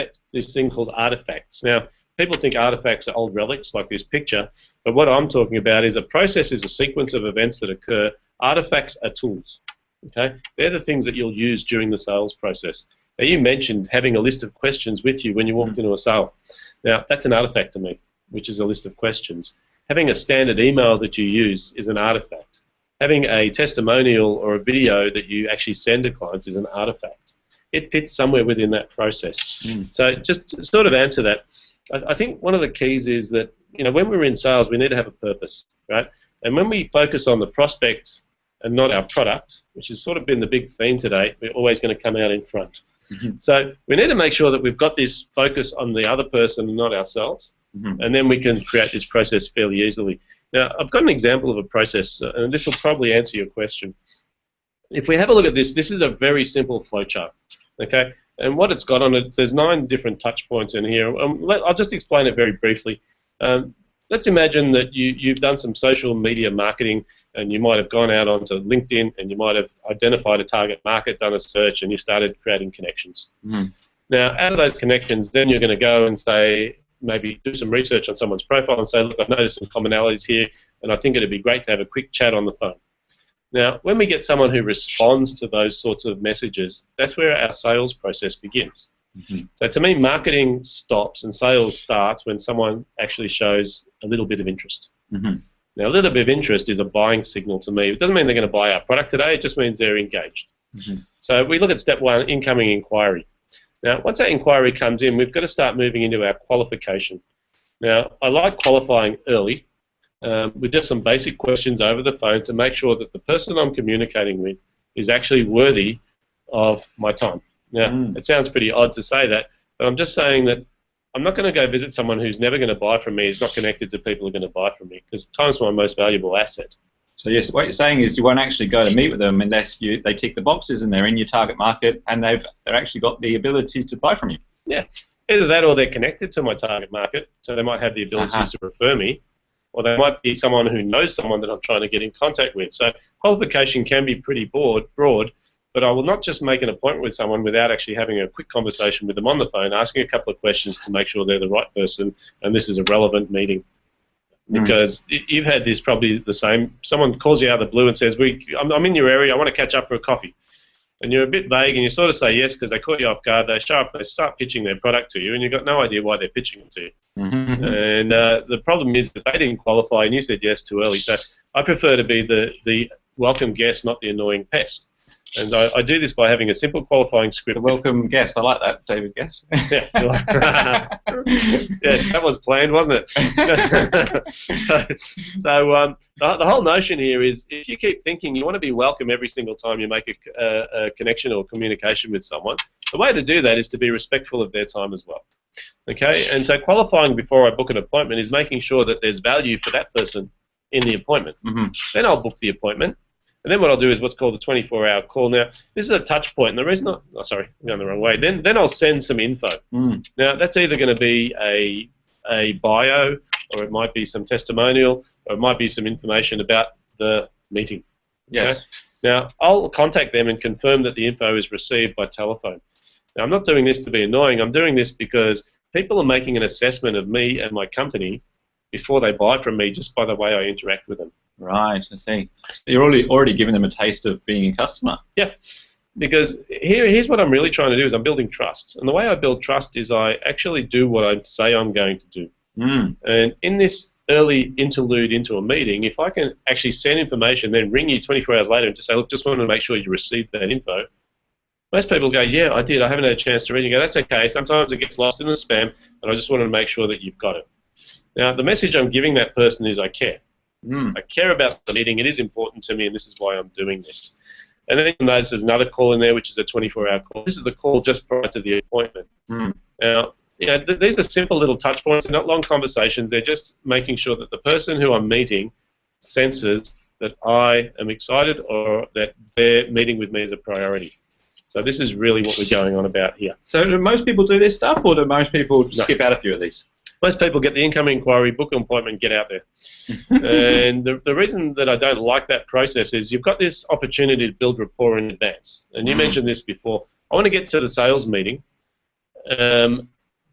A: thing called artifacts. Now, people think artifacts are old relics like this picture, but what I'm talking about is a process is a sequence of events that occur. Artifacts are tools. Okay, they're the things that you'll use during the sales process. Now, you mentioned having a list of questions with you when you walked into a sale. Now, that's an artifact to me, which is a list of questions. Having a standard email that you use is an artifact. Having a testimonial or a video that you actually send to clients is an artifact. It fits somewhere within that process. So just to sort of answer that, I think one of the keys is that, when we're in sales, we need to have a purpose, right? And when we focus on the prospect and not our product, which has sort of been the big theme today, we're always going to come out in front. So we need to make sure that we've got this focus on the other person and not ourselves, and then we can create this process fairly easily. Now, I've got an example of a process, and this will probably answer your question. If we have a look at this, this is a very simple flowchart. Okay, and what it's got on it, there's 9 different touch points in here. I'll just explain it very briefly. Let's imagine that you've done some social media marketing, and you might have gone out onto LinkedIn, and you might have identified a target market, done a search, and you started creating connections. Now, out of those connections, then you're going to go and say, maybe do some research on someone's profile and say, look, I've noticed some commonalities here, and I think it'd be great to have a quick chat on the phone. Now, when we get someone who responds to those sorts of messages, that's where our sales process begins. So to me, marketing stops and sales starts when someone actually shows a little bit of interest. Now, a little bit of interest is a buying signal to me. It doesn't mean they're going to buy our product today. It just means they're engaged. So we look at step one, incoming inquiry. Now, once that inquiry comes in, we've got to start moving into our qualification. Now, I like qualifying early with just some basic questions over the phone to make sure that the person I'm communicating with is actually worthy of my time. Now, it sounds pretty odd to say that, but I'm just saying that I'm not going to go visit someone who's never going to buy from me, who's not connected to people who are going to buy from me, because time's my most valuable asset.
B: So yes, what you're saying is you won't actually go to meet with them unless they tick the boxes and they're in your target market and they've actually got the ability to buy from you.
A: Yeah, either that or they're connected to my target market, so they might have the ability to refer me, or they might be someone who knows someone that I'm trying to get in contact with. So qualification can be pretty broad, but I will not just make an appointment with someone without actually having a quick conversation with them on the phone, asking a couple of questions to make sure they're the right person and this is a relevant meeting. Because you've had this probably the same. Someone calls you out of the blue and says, I'm in your area, I want to catch up for a coffee. And you're a bit vague and you sort of say yes because they caught you off guard, they show up, they start pitching their product to you and you've got no idea why they're pitching it to you. And the problem is that they didn't qualify and you said yes too early. So I prefer to be the welcome guest, not the annoying pest. And I do this by having a simple qualifying script.
B: The welcome guest. I like that, David Guest.
A: Yeah. Yes, that was planned, wasn't it? The whole notion here is if you keep thinking you want to be welcome every single time you make a connection or communication with someone, the way to do that is to be respectful of their time as well. Okay, and so qualifying before I book an appointment is making sure that there's value for that person in the appointment. Then I'll book the appointment. And then what I'll do is what's called a 24-hour call. Now, this is a touch point, and the reason I'm going the wrong way. Then I'll send some info. Now, that's either going to be a bio, or it might be some testimonial, or it might be some information about the meeting.
B: Yes.
A: Okay? Now, I'll contact them and confirm that the info is received by telephone. Now, I'm not doing this to be annoying. I'm doing this because people are making an assessment of me and my company before they buy from me just by the way I interact with them.
B: Right, I see. So you're already giving them a taste of being a customer.
A: Yeah, because here's what I'm really trying to do is I'm building trust. And the way I build trust is I actually do what I say I'm going to do. And in this early interlude into a meeting, if I can actually send information, then ring you 24 hours later and just say, look, just wanted to make sure you received that info, most people go, yeah, I did. I haven't had a chance to read it. You go, that's okay. Sometimes it gets lost in the spam, and I just wanted to make sure that you've got it. Now, the message I'm giving that person is I care. I care about the meeting. It is important to me, and this is why I'm doing this. And then you'll notice there's another call in there, which is a 24-hour call. This is the call just prior to the appointment. Now, these are simple little touch points. They're not long conversations. They're just making sure that the person who I'm meeting senses that I am excited or that their meeting with me is a priority. So this is really what we're going on about here.
B: So do most people do this stuff, or do most people skip out a few of these?
A: Most people get the incoming inquiry, book an appointment, get out there. And the reason that I don't like that process is you've got this opportunity to build rapport in advance. And you mentioned this before. I want to get to the sales meeting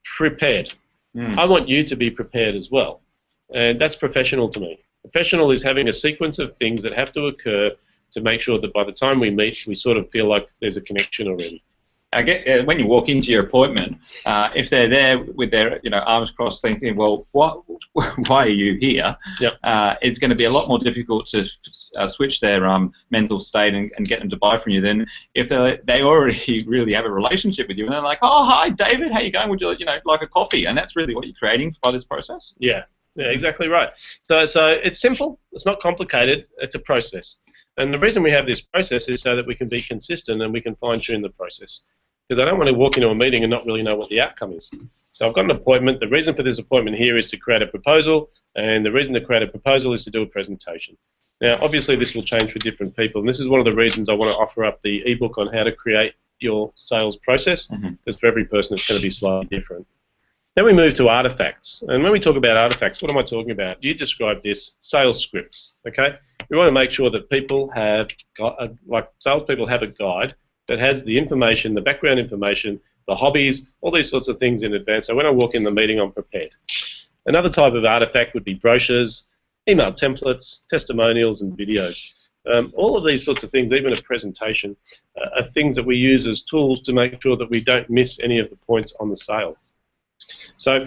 A: prepared. I want you to be prepared as well. And that's professional to me. Professional is having a sequence of things that have to occur to make sure that by the time we meet, we sort of feel like there's a connection already.
B: I get when you walk into your appointment, if they're there with their arms crossed, thinking, "Well, why are you here?" It's going to be a lot more difficult to switch their mental state and get them to buy from you than if they already really have a relationship with you and they're like, "Oh, hi, David, how you going? Would you like a coffee?" And that's really what you're creating by this process.
A: Yeah, exactly right. So it's simple. It's not complicated. It's a process. And the reason we have this process is so that we can be consistent and we can fine-tune the process. Because I don't want to walk into a meeting and not really know what the outcome is. So I've got an appointment. The reason for this appointment here is to create a proposal, and the reason to create a proposal is to do a presentation. Now, obviously, this will change for different people, and this is one of the reasons I want to offer up the ebook on how to create your sales process, because for every person it's going to be slightly different. Then we move to artifacts, and when we talk about artifacts, what am I talking about? You described this, sales scripts, okay? We want to make sure that people have got, salespeople have a guide that has the information, the background information, the hobbies, all these sorts of things in advance. So when I walk in the meeting, I'm prepared. Another type of artifact would be brochures, email templates, testimonials, and videos. All of these sorts of things, even a presentation, are things that we use as tools to make sure that we don't miss any of the points on the sale. So,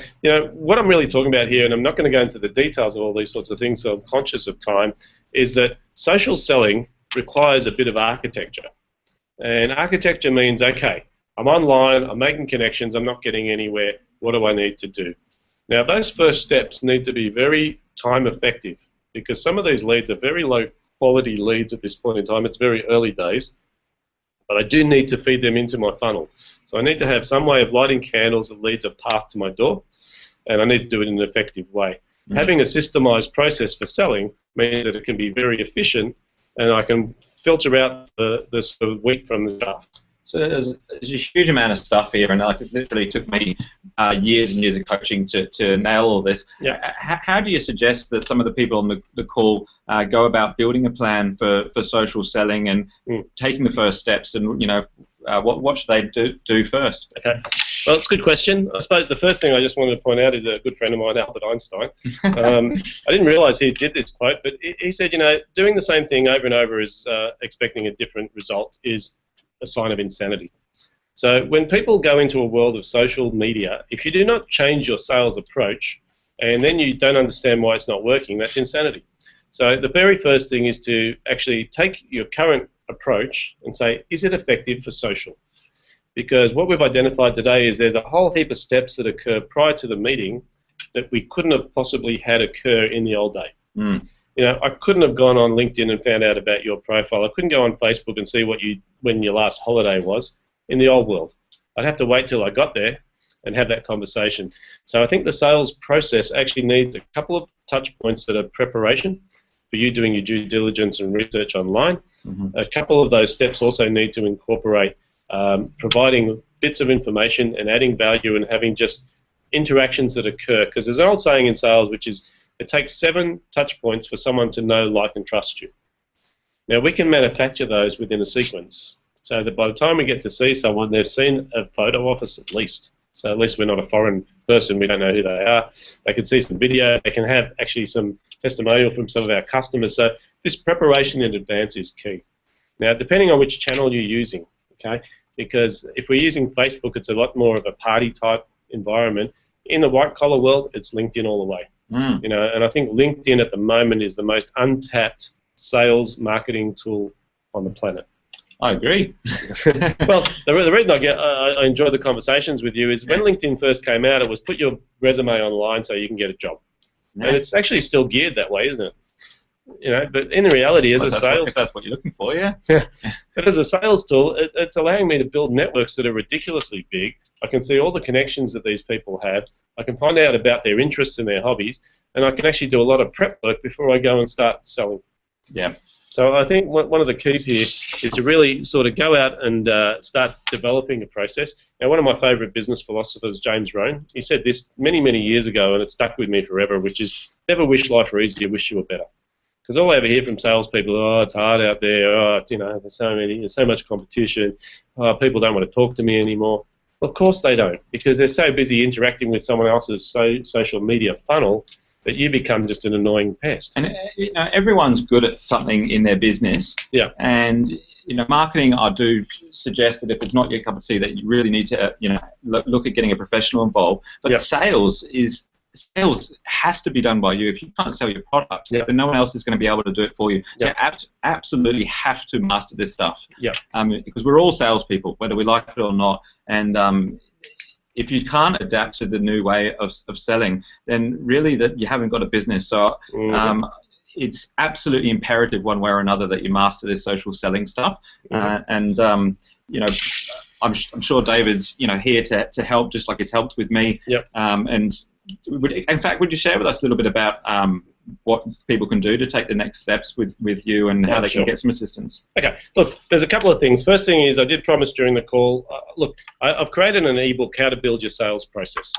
A: what I'm really talking about here, and I'm not going to go into the details of all these sorts of things, so I'm conscious of time, is that social selling requires a bit of architecture. And architecture means, okay, I'm online, I'm making connections, I'm not getting anywhere, what do I need to do? Now, those first steps need to be very time effective, because some of these leads are very low quality leads at this point in time. It's very early days, but I do need to feed them into my funnel. So I need to have some way of lighting candles that leads a path to my door, and I need to do it in an effective way. Mm-hmm. Having a systemized process for selling means that it can be very efficient, and I can filter out the sort of wheat from the chaff.
B: So there's a huge amount of stuff here, and it literally took me years and years of coaching to nail all this.
A: Yeah.
B: How do you suggest that some of the people on the call go about building a plan for social selling and taking the first steps, and what should they do first?
A: Okay, well, it's a good question. I suppose the first thing I just wanted to point out is a good friend of mine, Albert Einstein. I didn't realise he did this quote, but he said, doing the same thing over and over is expecting a different result is a sign of insanity. So when people go into a world of social media, if you do not change your sales approach and then you don't understand why it's not working, that's insanity. So the very first thing is to actually take your current approach and say, is it effective for social? Because what we've identified today is there's a whole heap of steps that occur prior to the meeting that we couldn't have possibly had occur in the old day. I couldn't have gone on LinkedIn and found out about your profile. I couldn't go on Facebook and see when your last holiday was in the old world. I'd have to wait till I got there and have that conversation. So I think the sales process actually needs a couple of touch points that are preparation for you doing your due diligence and research online. Mm-hmm. A couple of those steps also need to incorporate providing bits of information and adding value and having just interactions that occur. Because there's an old saying in sales which is, it takes 7 touch points for someone to know, like, and trust you. Now, we can manufacture those within a sequence, so that by the time we get to see someone, they've seen a photo of us at least. So at least we're not a foreign person, we don't know who they are. They can see some video, they can have actually some testimonial from some of our customers. So this preparation in advance is key. Now, depending on which channel you're using, okay, because if we're using Facebook, it's a lot more of a party-type environment. In the white-collar world, it's LinkedIn all the way. And I think LinkedIn at the moment is the most untapped sales marketing tool on the planet.
B: I agree.
A: Well, the reason I enjoy the conversations with you is when LinkedIn first came out, it was put your resume online so you can get a job. Yeah. And it's actually still geared that way, isn't it? But in reality, as a sales...
B: If that's what you're looking for, yeah.
A: But as a sales tool, it's allowing me to build networks that are ridiculously big. I can see all the connections that these people have. I can find out about their interests and their hobbies, and I can actually do a lot of prep work before I go and start selling.
B: Yeah.
A: So I think one of the keys here is to really sort of go out and start developing a process. Now, one of my favourite business philosophers, James Rowan, he said this many, many years ago, and it stuck with me forever, which is, never wish life were easier, wish you were better. Because all I ever hear from salespeople, oh, it's hard out there, there's so much competition, people don't want to talk to me anymore. Well, of course they don't, because they're so busy interacting with someone else's social media funnel that you become just an annoying pest.
B: And everyone's good at something in their business.
A: Yeah. And
B: marketing, I do suggest that if it's not your cup of tea, that you really need to look at getting a professional involved. But sales has to be done by you. If you can't sell your product, then no one else is going to be able to do it for you. So you absolutely have to master this stuff.
A: Yeah.
B: Because we're all salespeople, whether we like it or not. And if you can't adapt to the new way of selling, then really that you haven't got a business. So it's absolutely imperative, one way or another, that you master this social selling stuff. I'm sure David's here to help, just like he's helped with me.
A: Yep.
B: And in fact, would you share with us a little bit about what people can do to take the next steps with you and how they can get some assistance?
A: Okay, look, there's a couple of things. First thing is, I did promise during the call, I've created an ebook, How to Build Your Sales Process.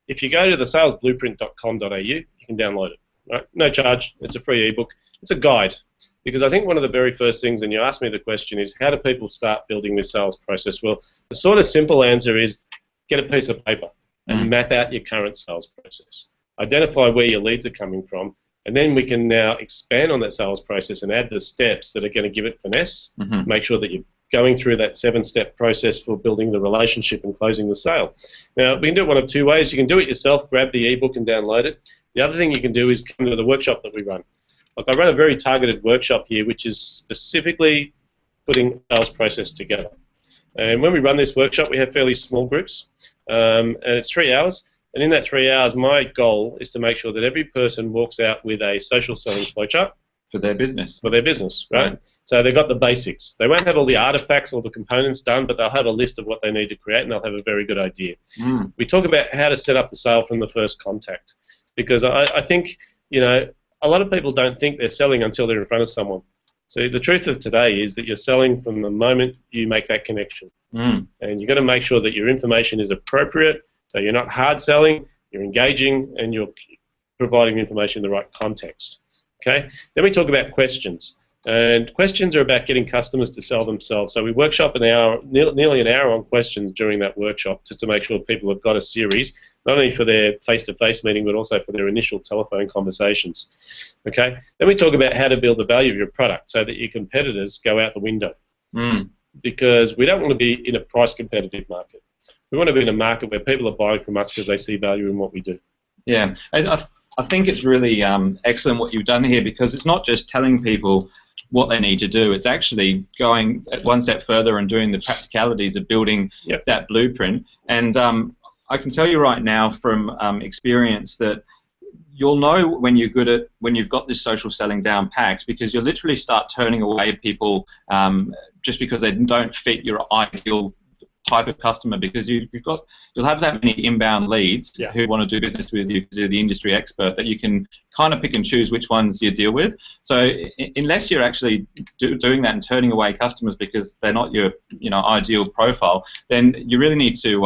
A: If you go to thesalesblueprint.com.au, you can download it. Right? No charge, it's a free ebook. It's a guide, because I think one of the very first things, and you asked me the question, is how do people start building this sales process? Well, the sort of simple answer is get a piece of paper and map out your current sales process. Identify where your leads are coming from, And then we can now expand on that sales process and add the steps that are going to give it finesse, make sure that you're going through that 7-step process for building the relationship and closing the sale. Now, we can do it one of 2 ways. You can do it yourself, grab the ebook and download it. The other thing you can do is come to the workshop that we run. Like, I run a very targeted workshop here, which is specifically putting sales process together. And when we run this workshop, we have fairly small groups, and it's 3 hours. And in that 3 hours, my goal is to make sure that every person walks out with a social selling flowchart
B: for their business.
A: For their business, right? So they've got the basics. They won't have all the artifacts or the components done, but they'll have a list of what they need to create, and they'll have a very good idea. We talk about how to set up the sale from the first contact, because I think, you know, a lot of people don't think they're selling until they're in front of someone. So the truth of today is that you're selling from the moment you make that connection. And you've got to make sure that your information is appropriate. So you're not hard selling, you're engaging, and you're providing information in the right context. Okay. Then we talk about questions, and questions are about getting customers to sell themselves. So we workshop an hour, nearly an hour on questions during that workshop, just to make sure people have got a series, not only for their face-to-face meeting, but also for their initial telephone conversations. Okay. Then we talk about how to build the value of your product so that your competitors go out the window, because we don't want to be in a price-competitive market. We want to be in a market where people are buying from us because they see value in what we do.
B: Yeah, I think it's really excellent what you've done here, because it's not just telling people what they need to do. It's actually going one step further and doing the practicalities of building that blueprint. And I can tell you right now from experience that you'll know when you're good at, when you've got this social selling down packed, because you'll literally start turning away people just because they don't fit your ideal type of customer, because you'll have that many inbound leads who want to do business with you because you're the industry expert, that you can kind of pick and choose which ones you deal with. So unless you're actually doing that and turning away customers because they're not your ideal profile, then you really need to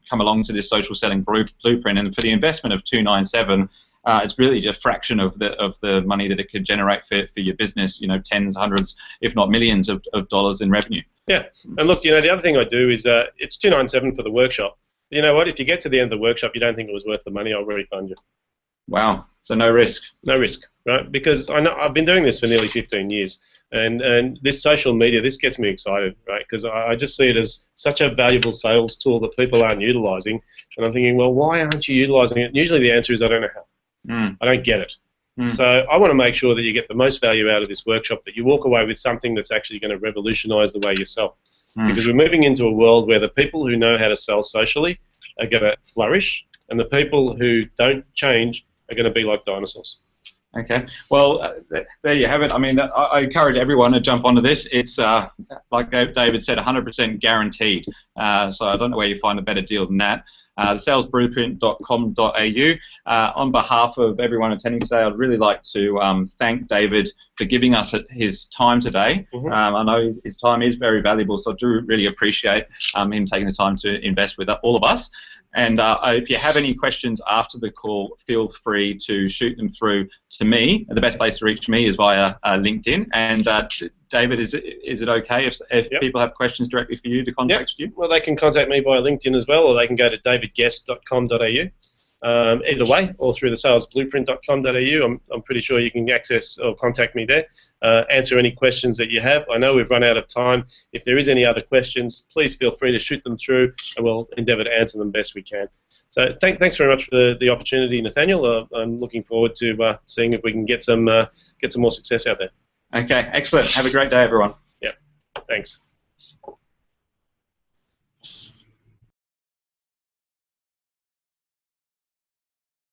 B: come along to this social selling blueprint. And for the investment of $297, it's really just a fraction of the money that it could generate for your business. Tens, hundreds, if not millions of dollars in revenue.
A: Yeah, and look, the other thing I do is it's $297 for the workshop. You know what? If you get to the end of the workshop, you don't think it was worth the money, I'll refund you.
B: Wow. So no risk.
A: No risk, right? Because I know I've been doing this for nearly 15 years, and this social media, this gets me excited, right? Because I just see it as such a valuable sales tool that people aren't utilizing, and I'm thinking, well, why aren't you utilizing it? And usually the answer is I don't know how. I don't get it. So I want to make sure that you get the most value out of this workshop, that you walk away with something that's actually going to revolutionize the way you sell. Because we're moving into a world where the people who know how to sell socially are going to flourish, and the people who don't change are going to be like dinosaurs.
B: Okay. Well, there you have it. I mean, I encourage everyone to jump onto this. It's, like David said, 100% guaranteed. So I don't know where you find a better deal than that. salesblueprint.com.au. On behalf of everyone attending today, I'd really like to thank David for giving us his time today. I know his time is very valuable, so I do really appreciate him taking the time to invest with all of us. And if you have any questions after the call, feel free to shoot them through to me. The best place to reach me is via LinkedIn. And David, is it okay if people have questions directly for you to contact you?
A: Well, they can contact me via LinkedIn as well, or they can go to davidguest.com.au. Either way, or through the salesblueprint.com.au. I'm pretty sure you can access or contact me there, answer any questions that you have. I know we've run out of time. If there is any other questions, please feel free to shoot them through, and we'll endeavour to answer them best we can. So thanks very much for the opportunity, Nathaniel. I'm looking forward to seeing if we can get some more success out there.
B: Okay, excellent. Have a great day, everyone.
A: Yeah, thanks.